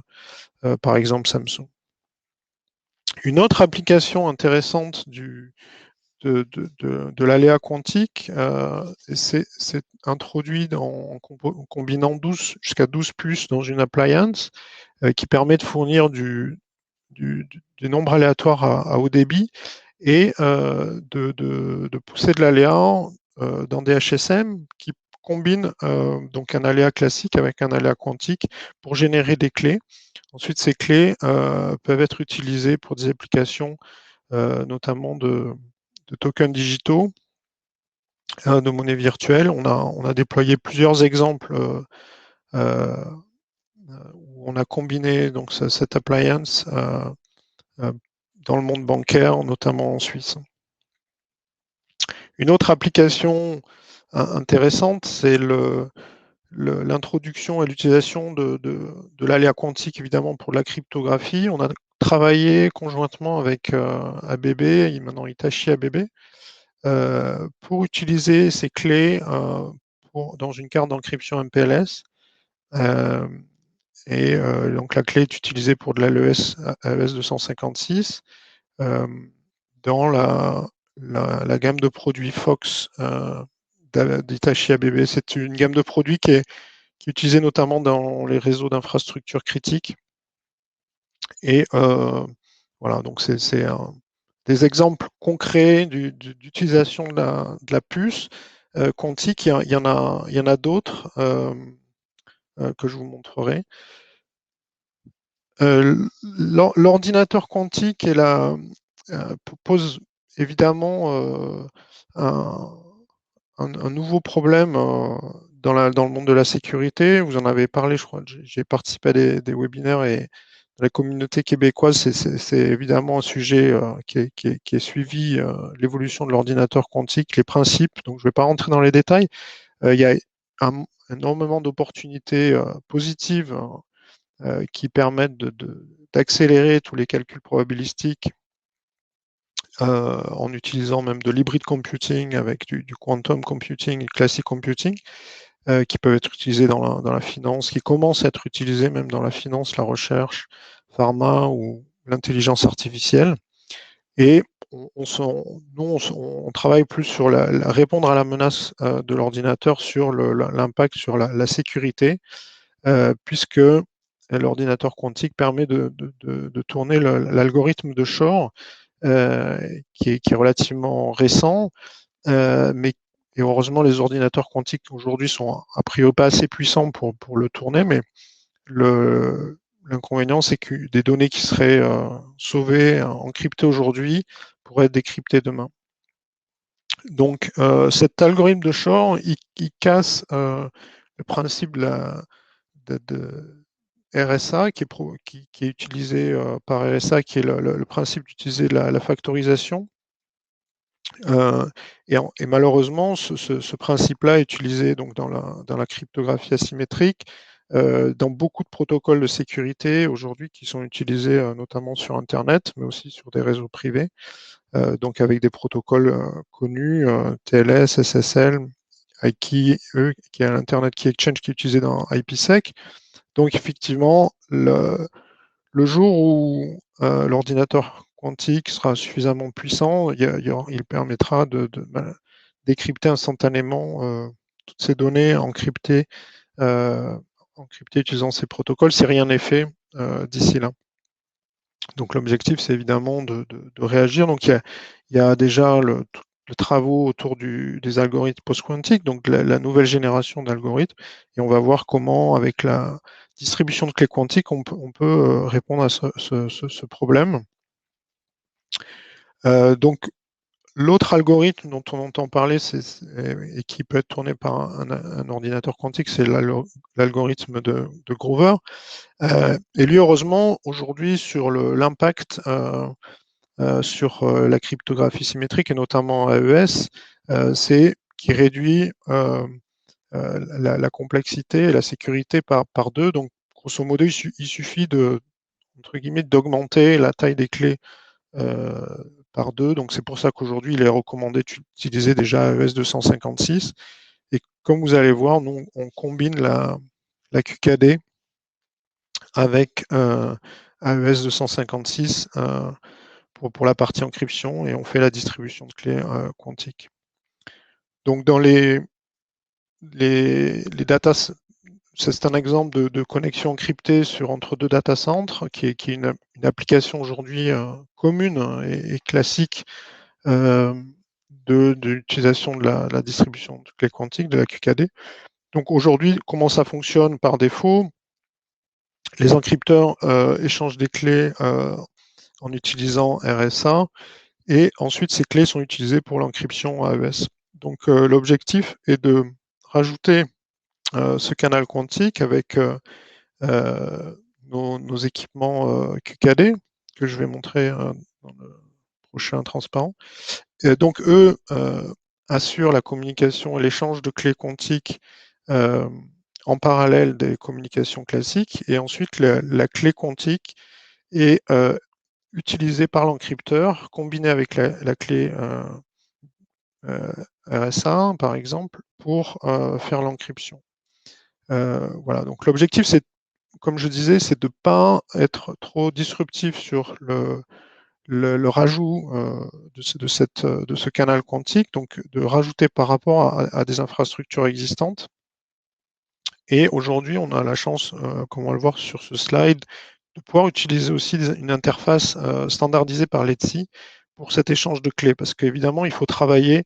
par exemple Samsung. Une autre application intéressante de l'aléa quantique, c'est introduit en combinant jusqu'à 12 puces dans une appliance qui permet de fournir du nombre aléatoire à haut débit et de pousser de l'aléa dans des HSM qui combinent donc un aléa classique avec un aléa quantique pour générer des clés. Ensuite, ces clés peuvent être utilisées pour des applications notamment de tokens digitaux, de monnaie virtuelle. On a déployé plusieurs exemples où on a combiné donc cette appliance dans le monde bancaire, notamment en Suisse. Une autre application intéressante, c'est l'introduction et l'utilisation de l'aléa quantique, évidemment, pour la cryptographie. On a travaillé conjointement avec ABB, et maintenant Hitachi ABB, pour utiliser ces clés dans une carte d'encryption MPLS. Donc la clé est utilisée pour de l'AES 256 dans la gamme de produits Fox d'Hitachi ABB. C'est une gamme de produits qui est utilisée notamment dans les réseaux d'infrastructures critiques. Et voilà, donc c'est des exemples concrets d'utilisation de la puce quantique. Il y en a d'autres que je vous montrerai. L'ordinateur quantique pose évidemment un nouveau problème dans le monde de la sécurité. Vous en avez parlé, je crois. J'ai participé à des webinaires et dans la communauté québécoise, c'est évidemment un sujet qui est suivi, l'évolution de l'ordinateur quantique, les principes. Donc, je ne vais pas rentrer dans les détails. Il y a énormément d'opportunités positives qui permettent d'accélérer tous les calculs probabilistiques en utilisant même de l'hybrid computing avec du quantum computing et classic computing, qui peuvent être utilisés dans la finance, qui commencent à être utilisés même dans la finance, la recherche, pharma ou l'intelligence artificielle. Et on travaille plus sur répondre à la menace de l'ordinateur sur l'impact sur la sécurité, puisque l'ordinateur quantique permet de tourner l'algorithme de Shor, qui est relativement récent, mais et heureusement les ordinateurs quantiques aujourd'hui sont a priori pas assez puissants pour le tourner, mais l'inconvénient c'est que des données qui seraient sauvées, encryptées aujourd'hui, pourraient être décryptées demain. Donc cet algorithme de Shor, il casse le principe de RSA qui est utilisé par RSA, qui est le principe d'utiliser la factorisation. Et malheureusement, ce principe-là est utilisé donc dans la cryptographie asymétrique, dans beaucoup de protocoles de sécurité aujourd'hui qui sont utilisés notamment sur Internet, mais aussi sur des réseaux privés, donc avec des protocoles connus, TLS, SSL, qui est l'Internet Key Exchange qui est utilisé dans IPsec. Donc effectivement, le jour où l'ordinateur quantique sera suffisamment puissant, il permettra de décrypter instantanément toutes ces données encryptées utilisant ces protocoles si rien n'est fait d'ici là. Donc l'objectif, c'est évidemment de réagir. Donc il y a déjà le travaux autour des algorithmes post-quantiques, donc la nouvelle génération d'algorithmes, et on va voir comment, avec la distribution de clés quantiques, on peut répondre à ce problème. Donc l'autre algorithme dont on entend parler et qui peut être tourné par un ordinateur quantique, c'est l'algorithme de Grover. Et lui, heureusement, aujourd'hui, sur l'impact sur la cryptographie symétrique et notamment AES, c'est qui réduit la complexité et la sécurité par deux. Donc, grosso modo, il suffit entre guillemets, d'augmenter la taille des clés par deux. Donc, c'est pour ça qu'aujourd'hui, il est recommandé d'utiliser déjà AES 256. Et comme vous allez voir, nous, on combine la QKD avec AES 256 pour la partie encryption, et on fait la distribution de clés quantiques. Donc dans les data, c'est un exemple de connexion encryptée entre deux data centers, qui est une application aujourd'hui commune et classique de l'utilisation de la distribution de clés quantiques, de la QKD. Donc aujourd'hui, comment ça fonctionne par défaut? Les encrypteurs échangent des clés en utilisant RSA, et ensuite ces clés sont utilisées pour l'encryption AES. Donc l'objectif est de rajouter ce canal quantique avec nos équipements QKD, que je vais montrer dans le prochain transparent. Et donc eux assure la communication et l'échange de clés quantiques en parallèle des communications classiques. Et ensuite, la clé quantique est utilisée par l'encrypteur, combinée avec la clé RSA, par exemple, pour faire l'encryption. Voilà, donc l'objectif, c'est, comme je disais, c'est de ne pas être trop disruptif sur le rajout de ce canal quantique, donc de rajouter par rapport à des infrastructures existantes. Et aujourd'hui, on a la chance, comme on va le voir sur ce slide, de pouvoir utiliser aussi une interface standardisée par l'ETSI pour cet échange de clés, parce qu'évidemment, il faut travailler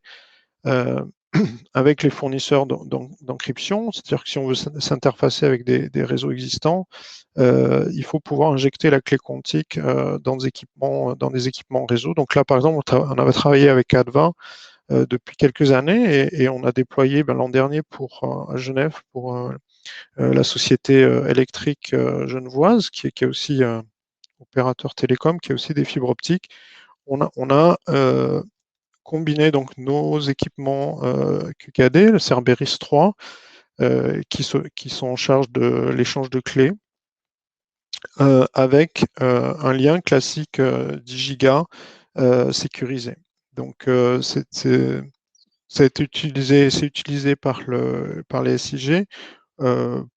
avec les fournisseurs d'encryption, c'est-à-dire que si on veut s'interfacer avec des réseaux existants, il faut pouvoir injecter la clé quantique dans des équipements réseau. Donc là, par exemple, on avait travaillé avec Adva depuis quelques années et on a déployé l'an dernier à Genève pour la société électrique genevoise, qui est aussi opérateur télécom, qui a aussi des fibres optiques. On a combiné donc nos équipements QKD, le Cerberus 3, qui sont en charge de l'échange de clés, avec un lien classique 10 gigas sécurisé. Donc c'est utilisé par les SIG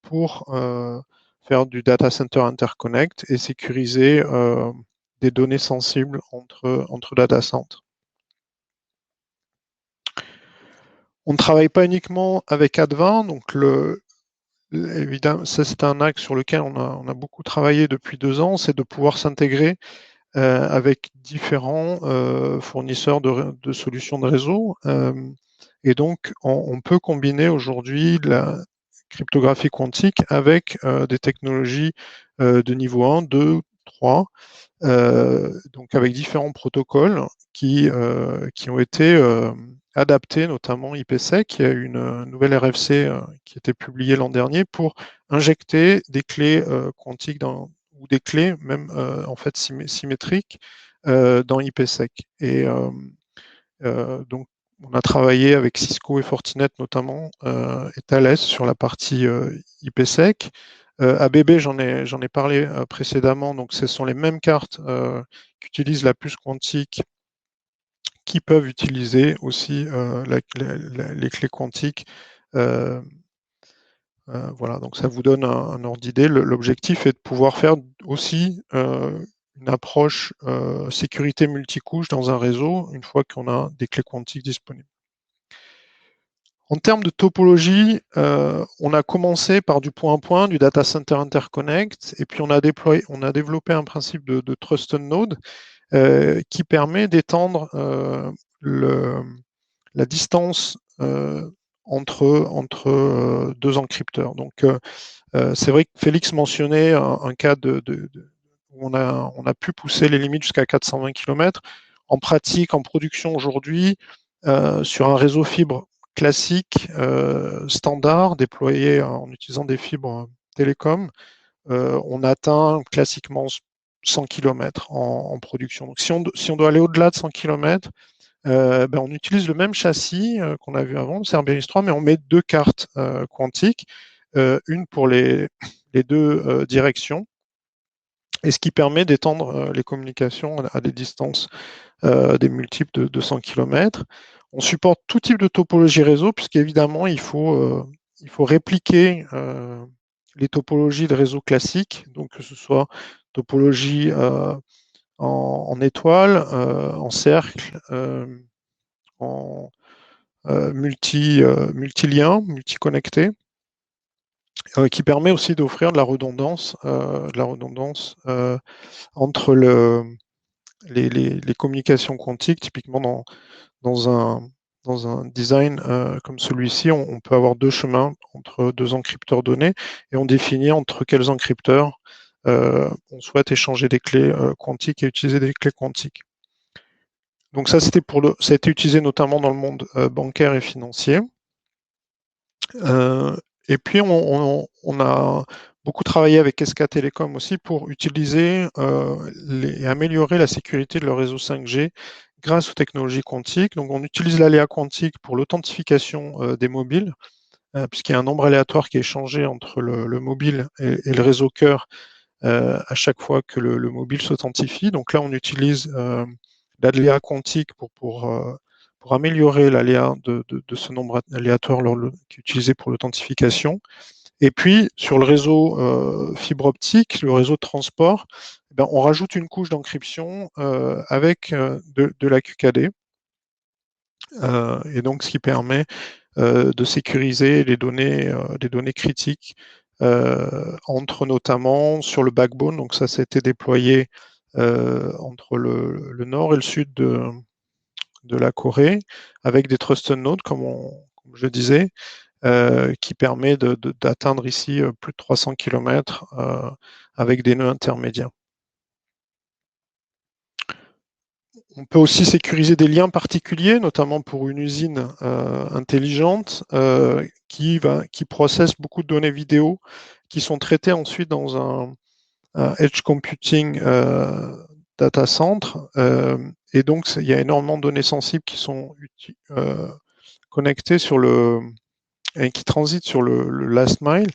pour faire du data center interconnect et sécuriser des données sensibles entre data centers. On ne travaille pas uniquement avec Adva, donc évidemment, ça c'est un axe sur lequel on a beaucoup travaillé depuis 2 ans, c'est de pouvoir s'intégrer avec différents fournisseurs de solutions de réseau. Et donc, on peut combiner aujourd'hui la cryptographie quantique avec des technologies de niveau 1, 2, 3, donc avec différents protocoles qui ont été adaptés, notamment IPsec. Il y a une nouvelle RFC qui a été publiée l'an dernier pour injecter des clés quantiques ou des clés même en fait symétriques dans IPsec. Et donc on a travaillé avec Cisco et Fortinet notamment et Thales sur la partie IPsec. ABB, j'en ai parlé précédemment, donc ce sont les mêmes cartes qu'utilisent la puce quantique qui peuvent utiliser aussi les clés quantiques. Voilà, donc ça vous donne un ordre d'idée. L'objectif est de pouvoir faire aussi une approche sécurité multicouche dans un réseau une fois qu'on a des clés quantiques disponibles. En termes de topologie, on a commencé par du point-à-point, du data center interconnect, et puis on a développé un principe de trusted node qui permet d'étendre la distance entre 2 encrypteurs. Donc, c'est vrai que Félix mentionnait un cas où on a pu pousser les limites jusqu'à 420 km. En pratique, en production aujourd'hui, sur un réseau fibre classique, standard, déployé en utilisant des fibres télécom, on atteint classiquement 100 km en production. Donc, si on doit aller au-delà de 100 km, on utilise le même châssis qu'on a vu avant, le Cerberus 3, mais on met 2 cartes quantiques, une pour les 2 directions, et ce qui permet d'étendre les communications à des distances des multiples de 100 km. On supporte tout type de topologie réseau, puisqu'évidemment, il faut répliquer les topologies de réseau classiques, donc que ce soit topologie en étoile, en cercle, en multilien, multiconnecté, qui permet aussi d'offrir de la redondance entre les communications quantiques. Typiquement dans un design comme celui-ci, on peut avoir 2 chemins entre 2 encrypteurs donnés et on définit entre quels encrypteurs on souhaite échanger des clés quantiques et utiliser des clés quantiques. Donc ça, ça a été utilisé notamment dans le monde bancaire et financier. Et puis on a beaucoup travaillé avec SK Telecom aussi pour utiliser et améliorer la sécurité de leur réseau 5G grâce aux technologies quantiques. Donc, on utilise l'aléa quantique pour l'authentification des mobiles, puisqu'il y a un nombre aléatoire qui est échangé entre le mobile et le réseau cœur à chaque fois que le mobile s'authentifie. Donc là, on utilise l'aléa quantique pour améliorer l'aléa de ce nombre aléatoire qui est utilisé pour l'authentification. Et puis, sur le réseau fibre optique, le réseau de transport, on rajoute une couche d'encryption avec de la QKD. Et donc, ce qui permet de sécuriser les données critiques entre notamment sur le backbone. Donc, ça a été déployé entre le nord et le sud de la Corée avec des trusted nodes, comme je disais. Qui permet d'atteindre ici plus de 300 km avec des nœuds intermédiaires. On peut aussi sécuriser des liens particuliers, notamment pour une usine intelligente qui processe beaucoup de données vidéo qui sont traitées ensuite dans un edge computing data center. Et donc, il y a énormément de données sensibles qui sont connectées et qui transitent sur le last mile.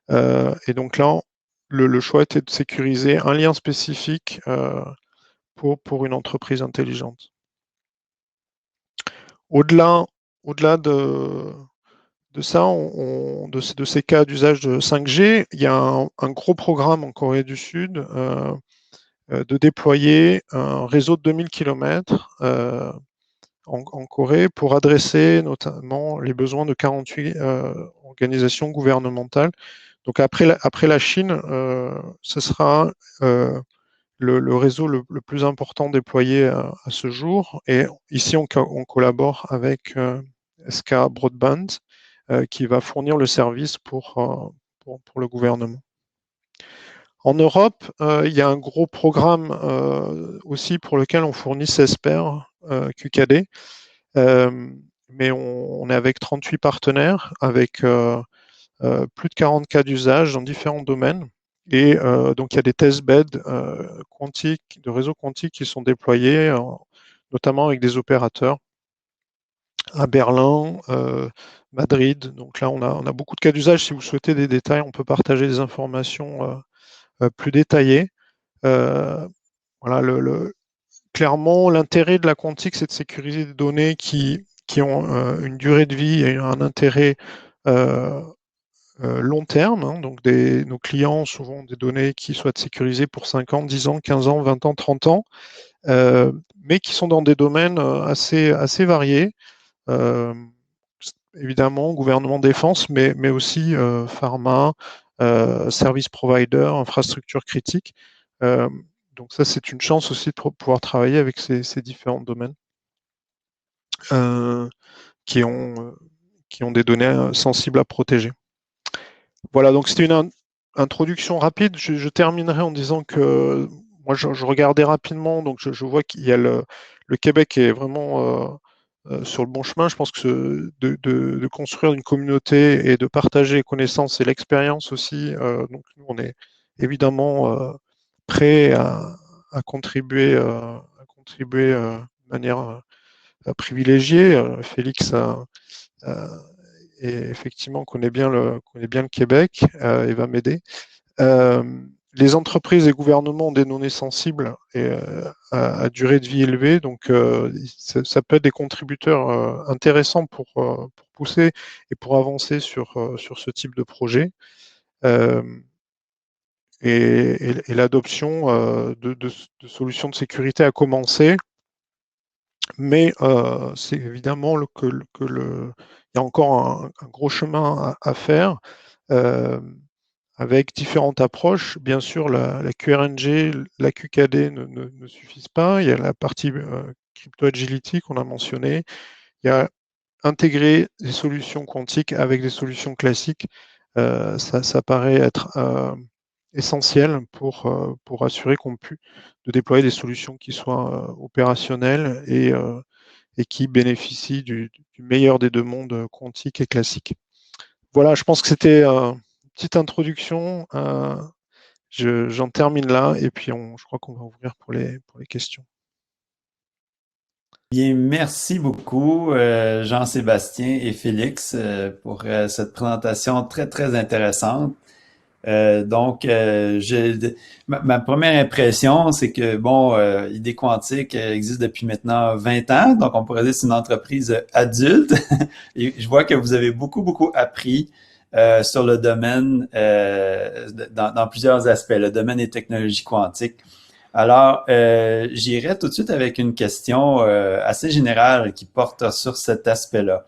Et donc là, le choix était de sécuriser un lien spécifique pour une entreprise intelligente. Au-delà de ça, de ces cas d'usage de 5G, il y a un gros programme en Corée du Sud de déployer un réseau de 2000 km en Corée pour adresser notamment les besoins de 48 organisations gouvernementales. Donc après la Chine, ce sera le réseau le plus important déployé à ce jour. Et ici, on collabore avec SK Broadband qui va fournir le service pour le gouvernement. En Europe, il y a un gros programme aussi pour lequel on fournit 16 paires QKD. Mais on est avec 38 partenaires, avec plus de 40 cas d'usage dans différents domaines. Et donc, il y a des testbeds quantiques, de réseaux quantiques qui sont déployés, notamment avec des opérateurs à Berlin, Madrid. Donc là, on a beaucoup de cas d'usage. Si vous souhaitez des détails, on peut partager des informations plus détaillées. Voilà, clairement, l'intérêt de la quantique, c'est de sécuriser des données qui ont une durée de vie et un intérêt long terme. Hein. Donc, nos clients ont souvent des données qui soient sécurisées pour 5 ans, 10 ans, 15 ans, 20 ans, 30 ans, mais qui sont dans des domaines assez variés. Évidemment, gouvernement, défense, mais aussi pharma, service provider, infrastructure critique. Donc ça, c'est une chance aussi de pouvoir travailler avec ces différents domaines qui ont des données sensibles à protéger. Voilà, donc c'était une introduction rapide. Je terminerai en disant que moi, je regardais rapidement, donc je vois qu'il y a le Québec est vraiment sur le bon chemin. Je pense que de construire une communauté et de partager les connaissances et l'expérience aussi. Donc nous, on est évidemment prêt à contribuer de manière privilégiée. Félix et effectivement connaît bien le Québec et va m'aider. Les entreprises et gouvernements ont des données sensibles et à durée de vie élevée, donc ça peut être des contributeurs intéressants pour pousser et pour avancer sur ce type de projet. Et l'adoption de solutions de sécurité a commencé, mais c'est évidemment il y a encore un gros chemin à faire avec différentes approches. Bien sûr, la QRNG, la QKD ne suffisent pas. Il y a la partie crypto agility qu'on a mentionné. Il y a intégrer des solutions quantiques avec des solutions classiques. Ça paraît être essentiel pour assurer qu'on puisse déployer des solutions qui soient opérationnelles et qui bénéficient du meilleur des deux mondes quantique et classique. Voilà, je pense que c'était une petite introduction. J'en termine là et puis je crois qu'on va ouvrir pour les questions. Bien, merci beaucoup, Jean-Sébastien et Félix, pour cette présentation très, très intéressante. Donc, ma première impression, c'est que, bon, Idée Quantique existe depuis maintenant 20 ans, donc on pourrait dire que c'est une entreprise adulte. Et je vois que vous avez beaucoup, beaucoup appris sur le domaine, dans plusieurs aspects, le domaine des technologies quantiques. Alors, j'irai tout de suite avec une question assez générale qui porte sur cet aspect-là.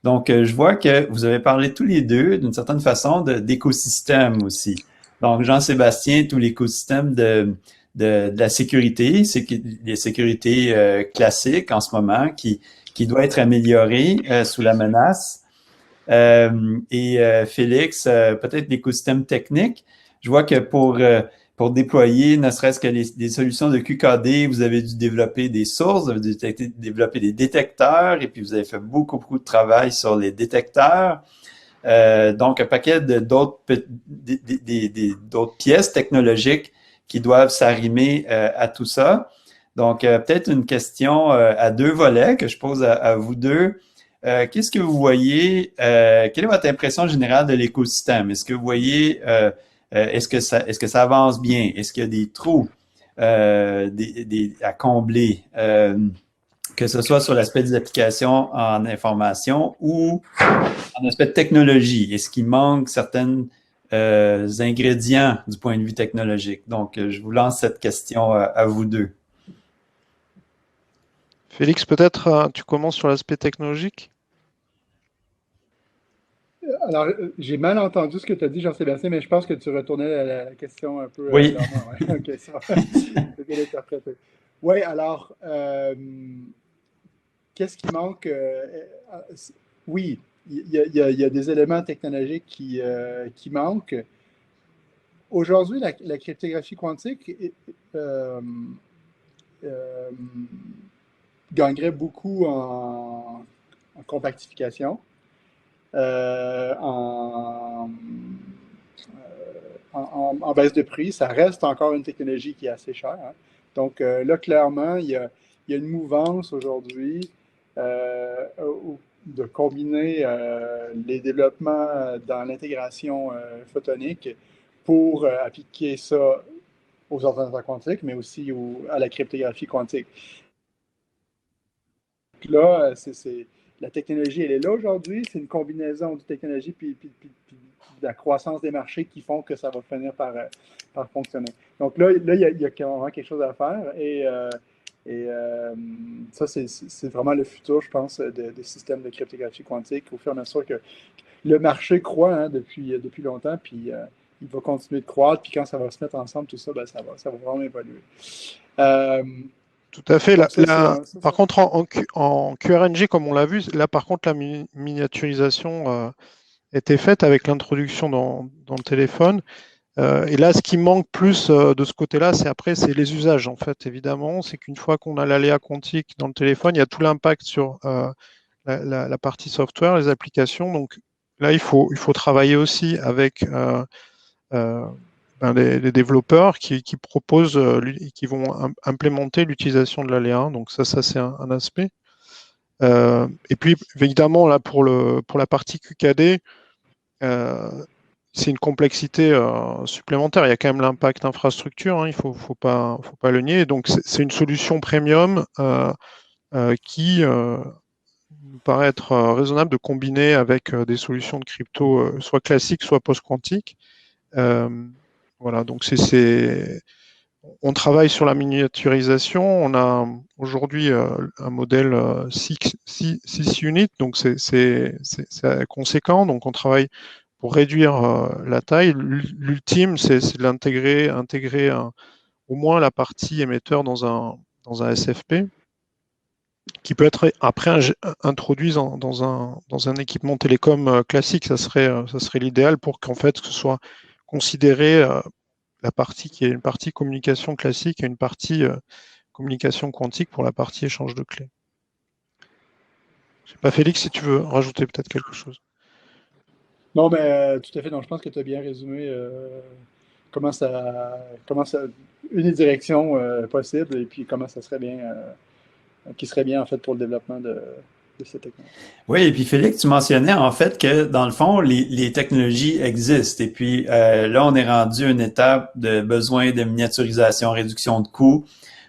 Donc, je vois que vous avez parlé tous les deux, d'une certaine façon, d'écosystème aussi. Donc, Jean-Sébastien, tout l'écosystème de la sécurité, c'est les sécurités classiques en ce moment qui doit être améliorée sous la menace. Félix, peut-être l'écosystème technique. Je vois que pour déployer, ne serait-ce que des solutions de QKD, vous avez dû développer des sources, vous avez dû développer des détecteurs, et puis vous avez fait beaucoup, beaucoup de travail sur les détecteurs. Donc, un paquet d'autres pièces technologiques qui doivent s'arrimer à tout ça. Donc, peut-être une question à deux volets que je pose à vous deux. Qu'est-ce que vous voyez? Quelle est votre impression générale de l'écosystème? Est-ce que vous voyez, est-ce que ça avance bien? Est-ce qu'il y a des trous à combler? Que ce soit sur l'aspect des applications en information ou en aspect de technologie. Est-ce qu'il manque certains ingrédients du point de vue technologique? Donc, je vous lance cette question à vous deux. Félix, peut-être tu commences sur l'aspect technologique? Alors, j'ai mal entendu ce que tu as dit, Jean-Sébastien, mais je pense que tu retournais la question un peu Oui. vers moi. Ouais. OK, ça va. C'est bien interprété. Oui, alors, qu'est-ce qui manque? Oui, il y a des éléments technologiques qui manquent. Aujourd'hui, la cryptographie quantique euh, gagnerait beaucoup en compactification, en baisse de prix. Ça reste encore une technologie qui est assez chère, hein. Donc là, clairement, il y a une mouvance aujourd'hui de combiner les développements dans l'intégration photonique pour appliquer ça aux ordinateurs quantiques, mais aussi à la cryptographie quantique. Puis là, la technologie, elle est là aujourd'hui. C'est une combinaison de technologie puis de la croissance des marchés qui font que ça va finir par fonctionner. Donc là, il y a vraiment quelque chose à faire. Ça, c'est vraiment le futur, je pense, des systèmes de cryptographie quantique, au fur et à mesure que le marché croît, hein, depuis longtemps, puis il va continuer de croître, puis quand ça va se mettre ensemble, tout ça, ben, ça va vraiment évoluer. Tout à fait. Donc Par contre, en QRNG, comme on l'a vu, là, par contre, la miniaturisation était faite avec l'introduction dans le téléphone. Et là, ce qui manque plus de ce côté-là, c'est les usages, en fait, évidemment. C'est qu'une fois qu'on a l'aléa quantique dans le téléphone, il y a tout l'impact sur la partie software, les applications. Donc là, il faut travailler aussi avec les développeurs qui proposent, qui vont implémenter l'utilisation de l'aléa. Donc ça c'est un aspect. Et puis évidemment là pour la partie QKD, c'est une complexité supplémentaire. Il y a quand même l'impact infrastructure, hein, il faut pas le nier. Donc c'est une solution premium qui nous paraît être raisonnable de combiner avec des solutions de crypto soit classiques, soit post-quantiques. Voilà, donc on travaille sur la miniaturisation. On a aujourd'hui un modèle 6 units, donc c'est conséquent. Donc on travaille pour réduire la taille. L'ultime, c'est de intégrer au moins la partie émetteur dans un SFP qui peut être après introduit dans un équipement télécom classique. Ça serait l'idéal pour qu'en fait ce soit considéré la partie qui est une partie communication classique et une partie communication quantique pour la partie échange de clés. Je sais pas, Félix, si tu veux rajouter peut-être quelque chose. Non, mais tout à fait. Non, je pense que tu as bien résumé comment ça, une des directions possibles et puis comment ça serait bien qui serait bien en fait pour le développement de ces technologies. Oui, et puis Félix, tu mentionnais en fait que dans le fond, les technologies existent. Et puis là, on est rendu à une étape de besoin de miniaturisation, réduction de coûts.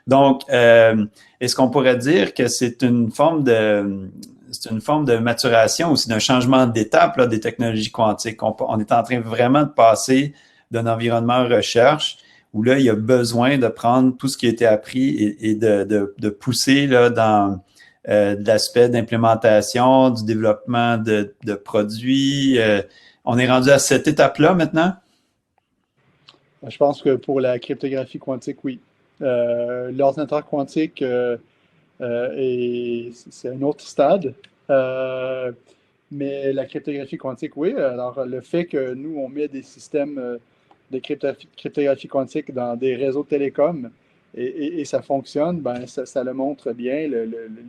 Donc, est-ce qu'on pourrait dire que c'est une forme de maturation aussi, d'un changement d'étape là, des technologies quantiques? On est en train vraiment de passer d'un environnement recherche où là, il y a besoin de prendre tout ce qui a été appris et de pousser là, dans de l'aspect d'implémentation, du développement de produits. On est rendu à cette étape-là maintenant? Je pense que pour la cryptographie quantique, oui. L'ordinateur quantique, c'est un autre stade. Mais la cryptographie quantique, oui. Alors, le fait que nous, on met des systèmes de cryptographie quantique dans des réseaux télécoms et ça fonctionne, ben, ça le montre bien.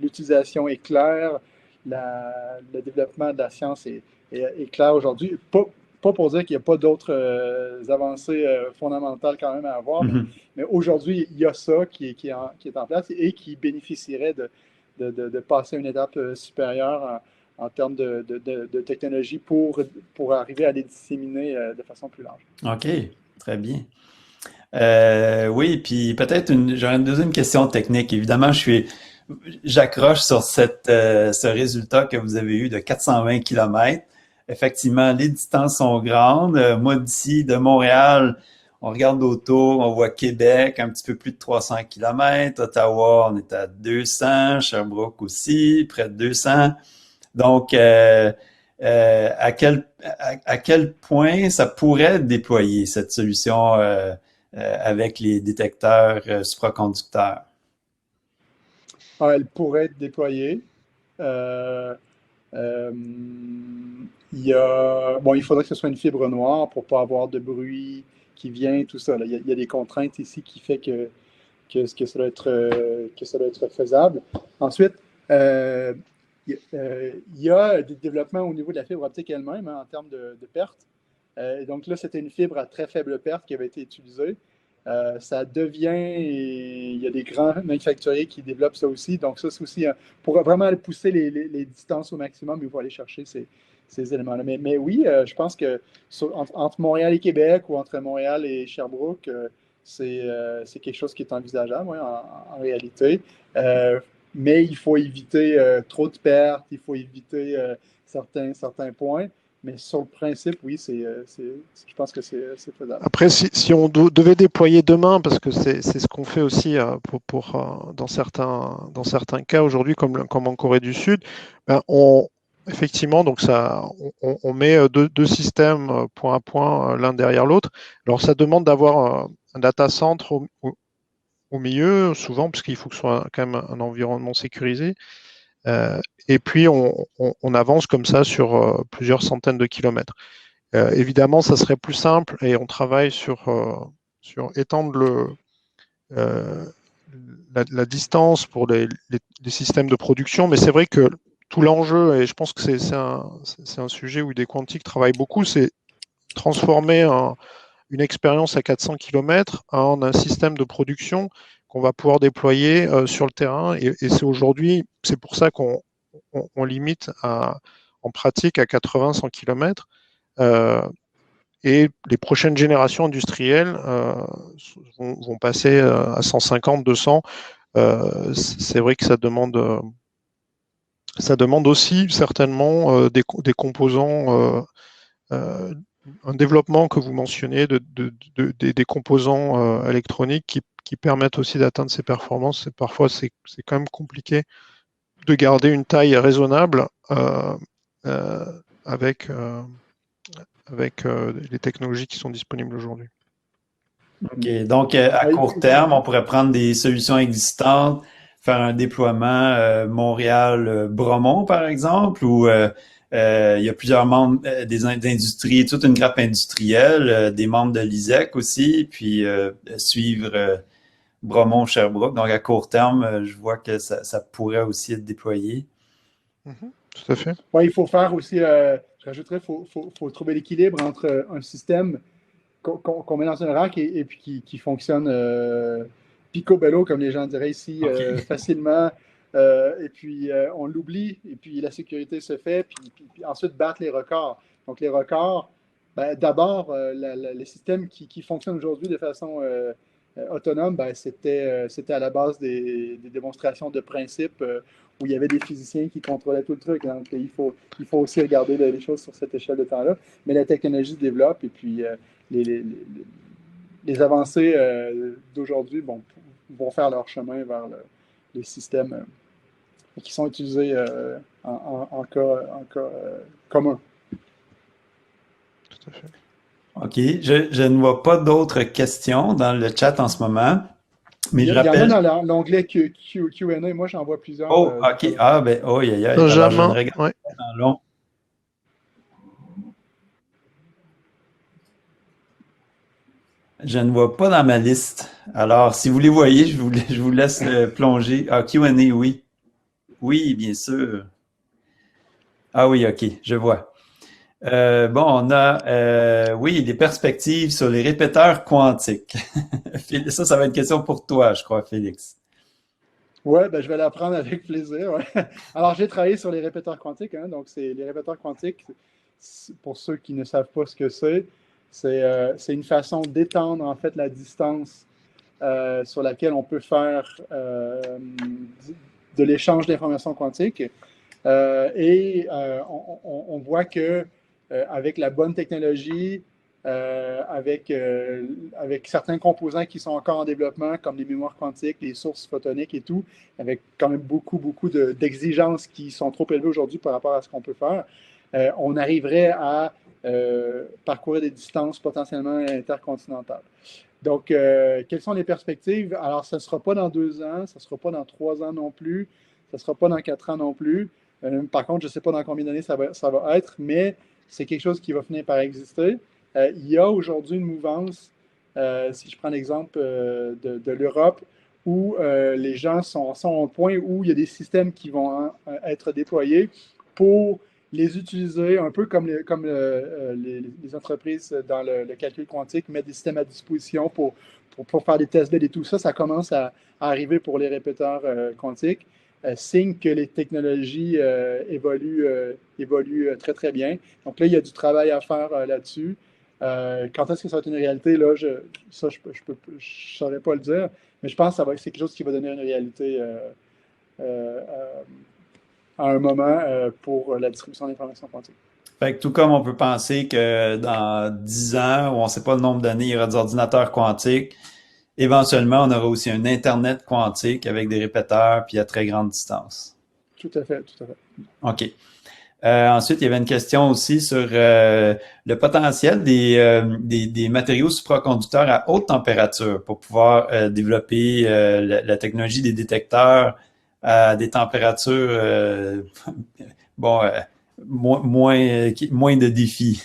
L'utilisation est claire, le développement de la science est clair aujourd'hui. Pas pour dire qu'il n'y a pas d'autres avancées fondamentales quand même à avoir, Mm-hmm. mais aujourd'hui, il y a ça qui est en place et qui bénéficierait de passer à une étape supérieure en termes de technologie pour arriver à les disséminer de façon plus large. OK, très bien. Oui, puis peut-être j'aurais une deuxième question technique. Évidemment, j'accroche sur ce résultat que vous avez eu de 420 km. Effectivement, les distances sont grandes. Moi, d'ici, de Montréal, on regarde autour, on voit Québec, un petit peu plus de 300 km. Ottawa, on est à 200. Sherbrooke aussi, près de 200. Donc, à quel point ça pourrait déployer cette solution avec les détecteurs supraconducteurs? Elle pourrait être déployée. Euh, euh, il faudrait que ce soit une fibre noire pour ne pas avoir de bruit qui vient, tout ça. Là. Il y a des contraintes ici qui fait que ça doit être faisable. Ensuite, il y a des développements au niveau de la fibre optique elle-même en termes de pertes. Donc là, c'était une fibre à très faible perte qui avait été utilisée. Ça devient, il y a des grands manufacturiers qui développent ça aussi. Donc ça, c'est aussi pour vraiment pousser les distances au maximum, il faut aller chercher ces éléments-là. Mais oui, je pense que entre Montréal et Québec ou entre Montréal et Sherbrooke, c'est quelque chose qui est envisageable ouais, en réalité. Mais il faut éviter trop de pertes, il faut éviter certains points. Mais sur le principe, oui, je pense que c'est faisable. Après, si on devait déployer demain, parce que c'est ce qu'on fait aussi dans certains cas aujourd'hui, comme en Corée du Sud, ben effectivement, donc on met deux systèmes point à point l'un derrière l'autre. Alors, ça demande d'avoir un data center au milieu, souvent, parce qu'il faut que ce soit quand même un environnement sécurisé. Et puis, on avance comme ça sur plusieurs centaines de kilomètres. Évidemment, ça serait plus simple et on travaille sur étendre la distance pour les systèmes de production, mais c'est vrai que tout l'enjeu, et je pense que c'est un sujet où des quantiques travaillent beaucoup, c'est transformer une expérience à 400 km en un système de production qu'on va pouvoir déployer sur le terrain. Et c'est aujourd'hui, c'est pour ça qu'on limite en pratique à 80-100 km. Et les prochaines générations industrielles vont passer à 150, 200. C'est vrai que ça demande aussi certainement des composants, un développement que vous mentionnez, des composants électroniques qui permettent aussi d'atteindre ces performances. Et parfois, c'est quand même compliqué de garder une taille raisonnable avec les technologies qui sont disponibles aujourd'hui. OK. Donc, à court terme, on pourrait prendre des solutions existantes, faire un déploiement Montréal-Bromont, par exemple, où il y a plusieurs membres des industries, toute une grappe industrielle, des membres de l'ISEC aussi, puis suivre Bromont-Sherbrooke. Donc, à court terme, je vois que ça pourrait aussi être déployé. Tout à fait. Oui, il faut faire aussi, je rajouterais, faut trouver l'équilibre entre un système qu'on met dans un rack et puis qui fonctionne picobello, comme les gens diraient ici, OK. facilement et puis on l'oublie, et puis la sécurité se fait, puis ensuite battre les records. Donc les records, ben, d'abord, les systèmes qui fonctionnent aujourd'hui de façon autonome, ben, c'était à la base des démonstrations de principe où il y avait des physiciens qui contrôlaient tout le truc. Donc il faut aussi regarder les choses sur cette échelle de temps-là. Mais la technologie se développe, et puis les, les- les- les avancées d'aujourd'hui vont faire leur chemin vers les systèmes qui sont utilisés en cas commun. Tout à fait. OK. Je ne vois pas d'autres questions dans le chat en ce moment, mais je Il y en a rappelle. dans l'onglet Q&A. Moi, j'en vois plusieurs. Oh, OK. Ah, ben, oh, aïe, aïe. Alors, je ne Benjamin, regarde ouais. pas dans long. Je ne vois pas dans ma liste. Alors, si vous les voyez, je vous laisse plonger. Ah, Q&A, oui. Oui, bien sûr. Ah oui, OK, je vois. Bon, on a, oui, des perspectives sur les répéteurs quantiques. Ça va être une question pour toi, je crois, Félix. Ouais, ben, je vais l'apprendre avec plaisir. Ouais. Alors, j'ai travaillé sur les répéteurs quantiques. Hein, donc, c'est les répéteurs quantiques, pour ceux qui ne savent pas ce que c'est une façon d'étendre en fait la distance sur laquelle on peut faire de l'échange d'informations quantiques. On voit que avec la bonne technologie, avec certains composants qui sont encore en développement, comme les mémoires quantiques, les sources photoniques et tout, avec quand même beaucoup d'exigences qui sont trop élevées aujourd'hui par rapport à ce qu'on peut faire, on arriverait à parcourir des distances potentiellement intercontinentales. Donc, quelles sont les perspectives? Alors, ce ne sera pas dans 2 ans, ce ne sera pas dans 3 ans non plus, ce ne sera pas dans 4 ans non plus. Par contre, je ne sais pas dans combien d'années ça va être, mais c'est quelque chose qui va finir par exister. Il y a aujourd'hui une mouvance, si je prends l'exemple de l'Europe, où les gens sont au point où il y a des systèmes qui vont être déployés pour les utiliser un peu comme les entreprises dans le calcul quantique mettent des systèmes à disposition pour faire des tests beds et tout ça. Ça commence à arriver pour les répéteurs quantiques. Signe que les technologies évoluent très, très bien. Donc là, il y a du travail à faire là-dessus. Quand est-ce que ça va être une réalité? Là, je ne saurais pas le dire, mais je pense que c'est quelque chose qui va donner une réalité euh, à un moment pour la distribution d'informations quantiques. Fait que tout comme on peut penser que dans 10 ans, ou on ne sait pas le nombre d'années, il y aura des ordinateurs quantiques, éventuellement, on aura aussi un Internet quantique avec des répéteurs puis à très grande distance. Tout à fait, tout à fait. OK. Ensuite, il y avait une question aussi sur le potentiel des matériaux supraconducteurs à haute température pour pouvoir développer la technologie des détecteurs à des températures bon, moins de défis.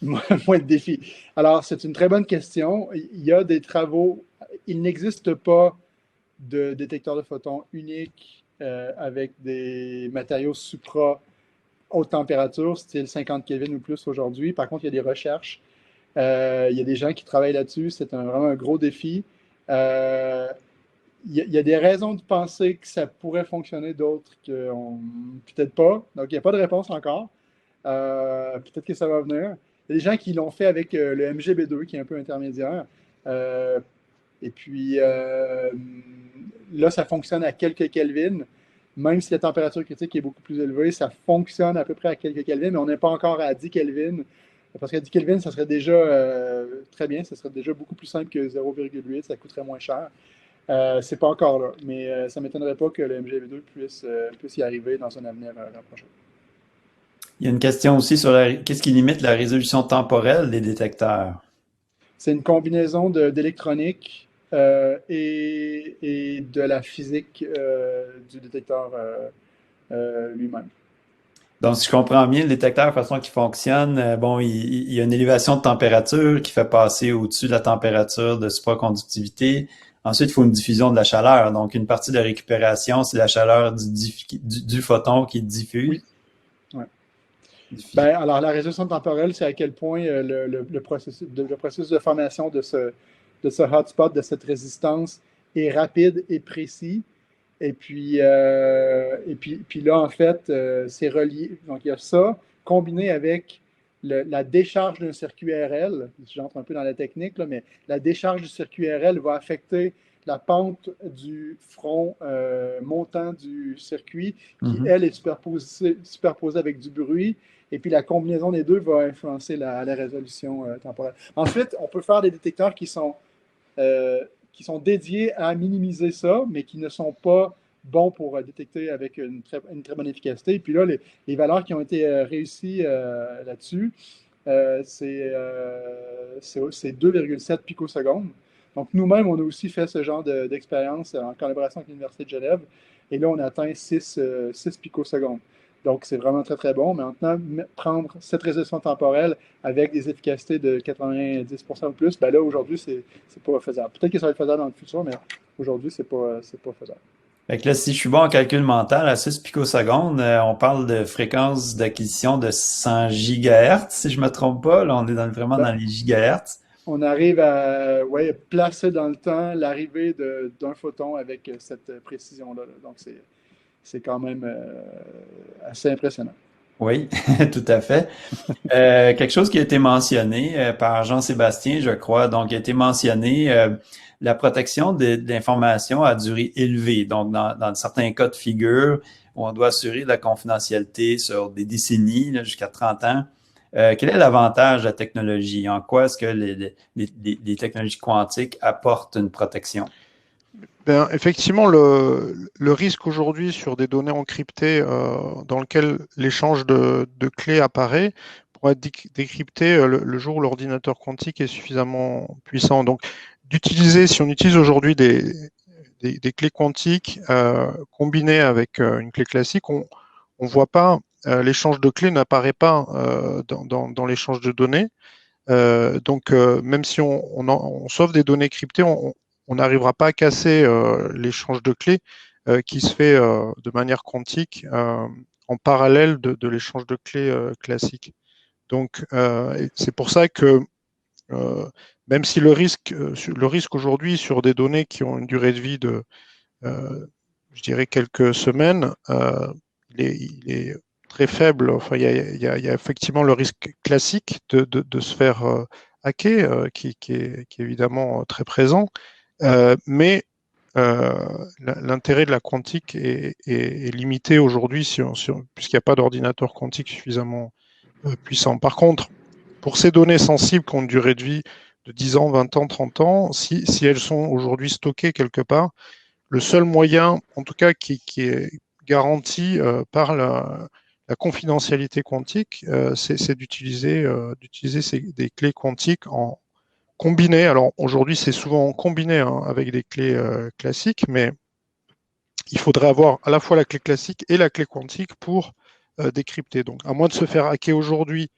Moins de défis. Alors, c'est une très bonne question. Il y a des travaux. Il n'existe pas de détecteur de photons unique avec des matériaux supra haute température, style 50 Kelvin ou plus aujourd'hui. Par contre, il y a des recherches. Il y a des gens qui travaillent là-dessus. C'est vraiment un gros défi. Euh, il y a des raisons de penser que ça pourrait fonctionner, d'autres que peut-être pas. Donc, il n'y a pas de réponse encore. Peut-être que ça va venir. Il y a des gens qui l'ont fait avec le MGB2, qui est un peu intermédiaire. Euh, et puis, là, ça fonctionne à quelques Kelvin. Même si la température critique est beaucoup plus élevée, ça fonctionne à peu près à quelques Kelvin, mais on n'est pas encore à 10 Kelvin. Parce qu'à 10 Kelvin, ça serait déjà très bien. Ça serait déjà beaucoup plus simple que 0,8. Ça coûterait moins cher. C'est pas encore là, mais ça ne m'étonnerait pas que le MGV2 puisse y arriver dans un avenir rapproché. Il y a une question aussi sur qu'est-ce qui limite la résolution temporelle des détecteurs. C'est une combinaison d'électronique et de la physique du détecteur lui-même. Donc, si je comprends bien, le détecteur, de façon qu'il fonctionne, bon, il y a une élévation de température qui fait passer au-dessus de la température de supraconductivité. Ensuite, il faut une diffusion de la chaleur. Donc, une partie de la récupération, c'est la chaleur du photon qui diffuse. Oui. Ouais. Ben, alors, la résolution temporelle, c'est à quel point le processus de formation de ce hotspot, de cette résistance, est rapide et précis. Puis là, en fait, c'est relié. Donc, il y a ça, combiné avec la décharge d'un circuit RL. J'entre un peu dans la technique, là, mais la décharge du circuit RL va affecter la pente du front montant du circuit, qui, elle, est superposée avec du bruit. Et puis, la combinaison des deux va influencer la résolution temporelle. Ensuite, on peut faire des détecteurs qui sont dédiés à minimiser ça, mais qui ne sont pas bons pour détecter avec une très bonne efficacité. Et puis là, les valeurs qui ont été réussies là-dessus, c'est 2,7 picosecondes. Donc, nous-mêmes, on a aussi fait ce genre d'expérience en collaboration avec l'Université de Genève. Et là, on atteint 6 picosecondes. Donc, c'est vraiment très, très bon. Mais maintenant, prendre cette résolution temporelle avec des efficacités de 90% ou plus, ben là, aujourd'hui, c'est pas faisable. Peut-être que ça va être faisable dans le futur, mais aujourd'hui, c'est pas faisable. Fait que là, si je suis bon en calcul mental, à 6 picosecondes, on parle de fréquence d'acquisition de 100 gigahertz, si je me trompe pas. Là, on est vraiment dans Ben, les gigahertz. on arrive à placer dans le temps l'arrivée d'un photon avec cette précision-là. Donc, c'est quand même assez impressionnant. Oui, tout à fait. Quelque chose qui a été mentionné par Jean-Sébastien, je crois, donc il a été mentionné la protection de l'information à durée élevée. Donc, dans certains cas de figure, où on doit assurer la confidentialité sur des décennies, jusqu'à 30 ans. Quel est l'avantage de la technologie? En quoi est-ce que les technologies quantiques apportent une protection? Ben, effectivement, le risque aujourd'hui sur des données encryptées dans lesquelles l'échange de clés apparaît pourra être décrypté le jour où l'ordinateur quantique est suffisamment puissant. Donc, si on utilise aujourd'hui des clés quantiques combinées avec une clé classique, on ne voit pas, l'échange de clés n'apparaît pas dans l'échange de données. Donc, même si on sauve des données cryptées, on n'arrivera pas à casser l'échange de clés qui se fait de manière quantique en parallèle de l'échange de clés classique. Donc, c'est pour ça que même si le risque aujourd'hui sur des données qui ont une durée de vie de, je dirais, quelques semaines, il est très faible. Enfin, il y a effectivement le risque classique de se faire hacker, qui est évidemment très présent. Mais l'intérêt de la quantique est limité aujourd'hui puisqu'il n'y a pas d'ordinateur quantique suffisamment puissant. Par contre, pour ces données sensibles qui ont une durée de vie de 10 ans, 20 ans, 30 ans, si elles sont aujourd'hui stockées quelque part, le seul moyen, en tout cas qui est garanti par la confidentialité quantique, c'est d'utiliser des clés quantiques en combiné. Alors aujourd'hui, c'est souvent combiné avec des clés classiques, mais il faudrait avoir à la fois la clé classique et la clé quantique pour décrypter. Donc, à moins de se faire hacker aujourd'hui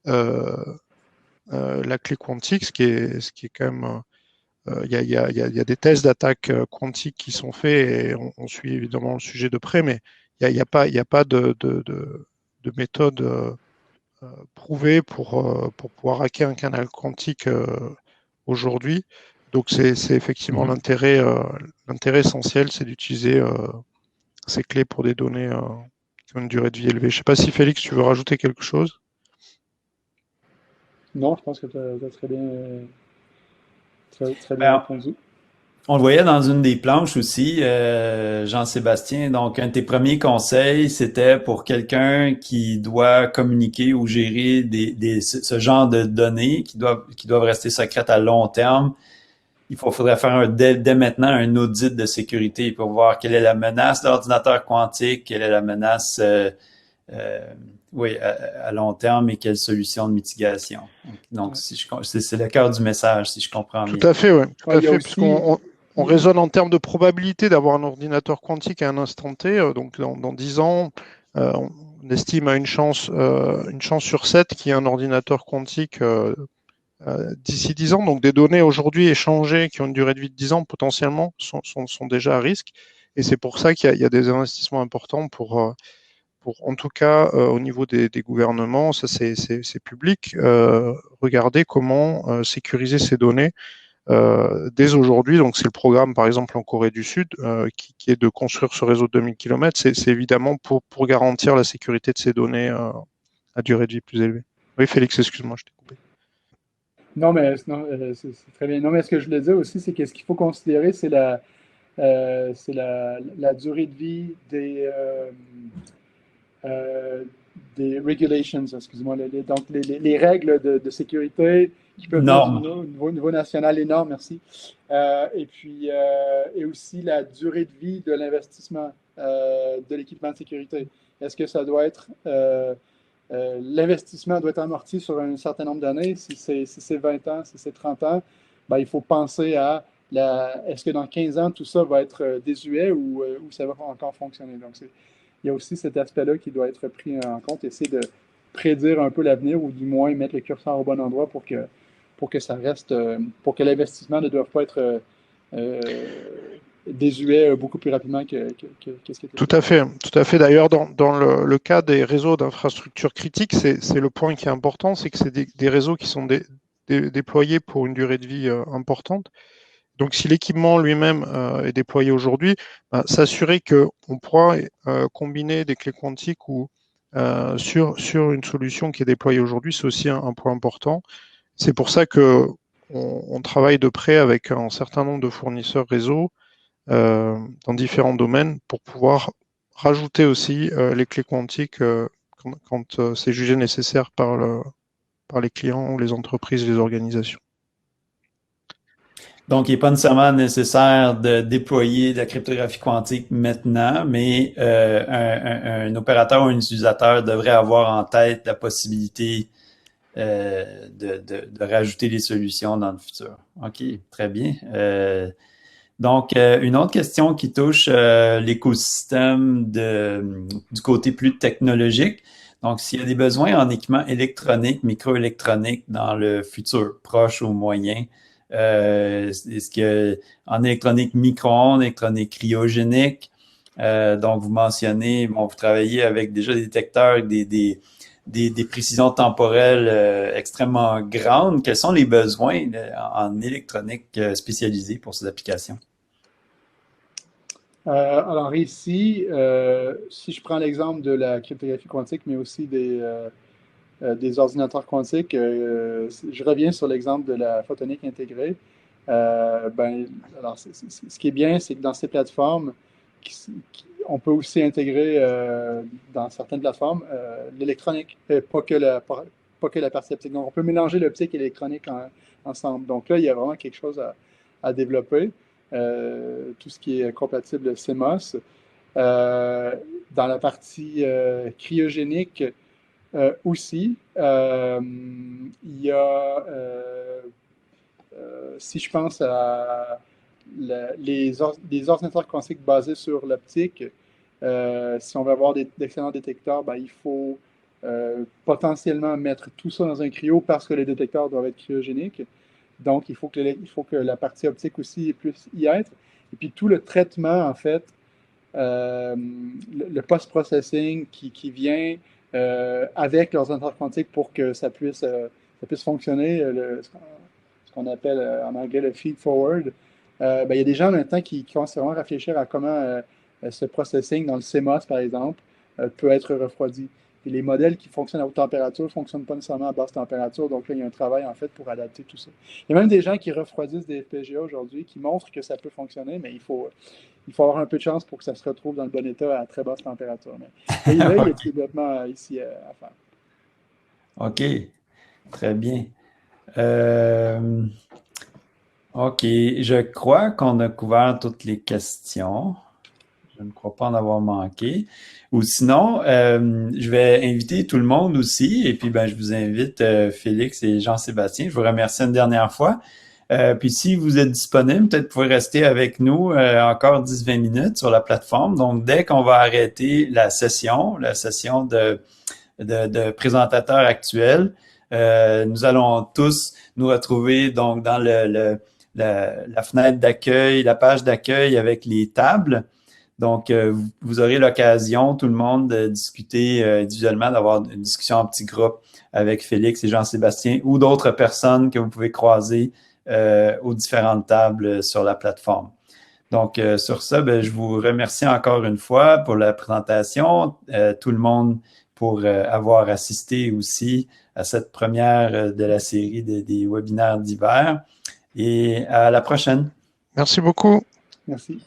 la clé quantique, ce qui est quand même, il y a des tests d'attaque quantique qui sont faits et on suit évidemment le sujet de près, mais il n'y a pas de méthode prouvée pour pouvoir hacker un canal quantique aujourd'hui. Donc c'est effectivement l'intérêt essentiel, c'est d'utiliser ces clés pour des données qui ont une durée de vie élevée. Je ne sais pas si Félix, tu veux rajouter quelque chose? Non, je pense que tu as très bien, très bien Ben, répondu. on le voyait dans une des planches aussi, Jean-Sébastien. Donc, un de tes premiers conseils, c'était pour quelqu'un qui doit communiquer ou gérer ce genre de données qui doivent rester secrètes à long terme. Faudrait faire dès maintenant un audit de sécurité pour voir quelle est la menace d'ordinateur quantique, quelle est la menace oui, à long terme et quelle solution de mitigation. Donc c'est le cœur du message, si je comprends bien. Tout à fait, oui. Tout à fait, aussi... puisqu'on raisonne en termes de probabilité d'avoir un ordinateur quantique à un instant T. Donc, dans 10 ans, on estime à une chance sur 7 qu'il y ait un ordinateur quantique d'ici 10 ans. Donc, des données aujourd'hui échangées qui ont une durée de vie de 10 ans, potentiellement, sont déjà à risque. Et c'est pour ça qu'il y a des investissements importants pour en tout cas, au niveau des gouvernements, ça c'est public, regarder comment sécuriser ces données dès aujourd'hui. Donc, c'est le programme, par exemple, en Corée du Sud, qui est de construire ce réseau de 2000 km. C'est évidemment pour garantir la sécurité de ces données à durée de vie plus élevée. Oui, Félix, excuse-moi, je t'ai coupé. Non, mais c'est très bien. Non, mais ce que je voulais dire aussi, c'est que ce qu'il faut considérer, c'est la durée de vie des regulations, excuse-moi, donc les règles de sécurité qui peuvent venir du niveau national, les normes, merci. Et puis, et aussi la durée de vie de l'investissement de l'équipement de sécurité. Est-ce que ça doit être l'investissement doit être amorti sur un certain nombre d'années? Si c'est 20 ans, si c'est 30 ans, ben, il faut penser à est-ce que dans 15 ans, tout ça va être désuet ou ça va encore fonctionner? Donc, il y a aussi cet aspect-là qui doit être pris en compte, essayer de prédire un peu l'avenir ou du moins mettre le curseur au bon endroit pour que ça reste, pour que l'investissement ne doive pas être désuet beaucoup plus rapidement que ce qui était. Tout à fait, tout à fait. D'ailleurs, dans le cas des réseaux d'infrastructures critiques, c'est le point qui est important, c'est que c'est des réseaux qui sont déployés pour une durée de vie importante. Donc, si l'équipement lui-même est déployé aujourd'hui, s'assurer qu'on pourra combiner des clés quantiques ou sur une solution qui est déployée aujourd'hui, c'est aussi un point important. C'est pour ça que on travaille de près avec un certain nombre de fournisseurs réseau dans différents domaines pour pouvoir rajouter aussi les clés quantiques quand c'est jugé nécessaire par les clients ou les entreprises, les organisations. Donc, il n'est pas nécessairement nécessaire de déployer de la cryptographie quantique maintenant, mais un opérateur ou un utilisateur devrait avoir en tête la possibilité de rajouter des solutions dans le futur. OK, très bien. Donc, une autre question qui touche l'écosystème du côté plus technologique. Donc, s'il y a des besoins en équipements électroniques, microélectroniques dans le futur, proche ou moyen, est-ce que en électronique micro-ondes, électronique cryogénique, donc vous mentionnez, bon, vous travaillez avec déjà des détecteurs avec des précisions temporelles extrêmement grandes. Quels sont les besoins en électronique spécialisée pour ces applications? Alors ici, si je prends l'exemple de la cryptographie quantique, mais aussi des ordinateurs quantiques, je reviens sur l'exemple de la photonique intégrée. Alors, ce qui est bien, c'est que dans ces plateformes, on peut aussi intégrer dans certaines plateformes l'électronique, pas que la partie optique. Donc, on peut mélanger l'optique et l'électronique ensemble. Donc là, il y a vraiment quelque chose à développer. Tout ce qui est compatible CMOS. Dans la partie cryogénique aussi, il y a, si je pense à des ordinateurs quantiques basés sur l'optique, si on veut avoir d'excellents détecteurs, ben, il faut potentiellement mettre tout ça dans un cryo parce que les détecteurs doivent être cryogéniques. Donc, il faut que la partie optique aussi puisse y être. Et puis, tout le traitement, en fait, le post-processing qui vient avec l'ordinateur quantique pour que ça puisse fonctionner, ce qu'on appelle en anglais le feed-forward. Il y a des gens maintenant qui commencent vraiment à réfléchir à comment ce processing dans le CMOS, par exemple, peut être refroidi. Et les modèles qui fonctionnent à haute température ne fonctionnent pas nécessairement à basse température. Donc là, il y a un travail, en fait, pour adapter tout ça. Il y a même des gens qui refroidissent des FPGA aujourd'hui, qui montrent que ça peut fonctionner, mais il faut avoir un peu de chance pour que ça se retrouve dans le bon état à très basse température. Mais il y a du développement ici à faire. OK. Très bien. OK. Je crois qu'on a couvert toutes les questions. Je ne crois pas en avoir manqué. Ou sinon, je vais inviter tout le monde aussi. Et puis, je vous invite Félix et Jean-Sébastien. Je vous remercie une dernière fois. Puis, si vous êtes disponible, peut-être vous pouvez rester avec nous encore 10-20 minutes sur la plateforme. Donc, dès qu'on va arrêter la session de présentateurs actuels, nous allons tous nous retrouver donc dans la fenêtre d'accueil, la page d'accueil avec les tables. Donc, vous aurez l'occasion, tout le monde, de discuter individuellement, d'avoir une discussion en petit groupe avec Félix et Jean-Sébastien ou d'autres personnes que vous pouvez croiser aux différentes tables sur la plateforme. Donc, sur ça, je vous remercie encore une fois pour la présentation, tout le monde pour avoir assisté aussi à cette première de la série des webinaires d'hiver. Et à la prochaine. Merci beaucoup. Merci.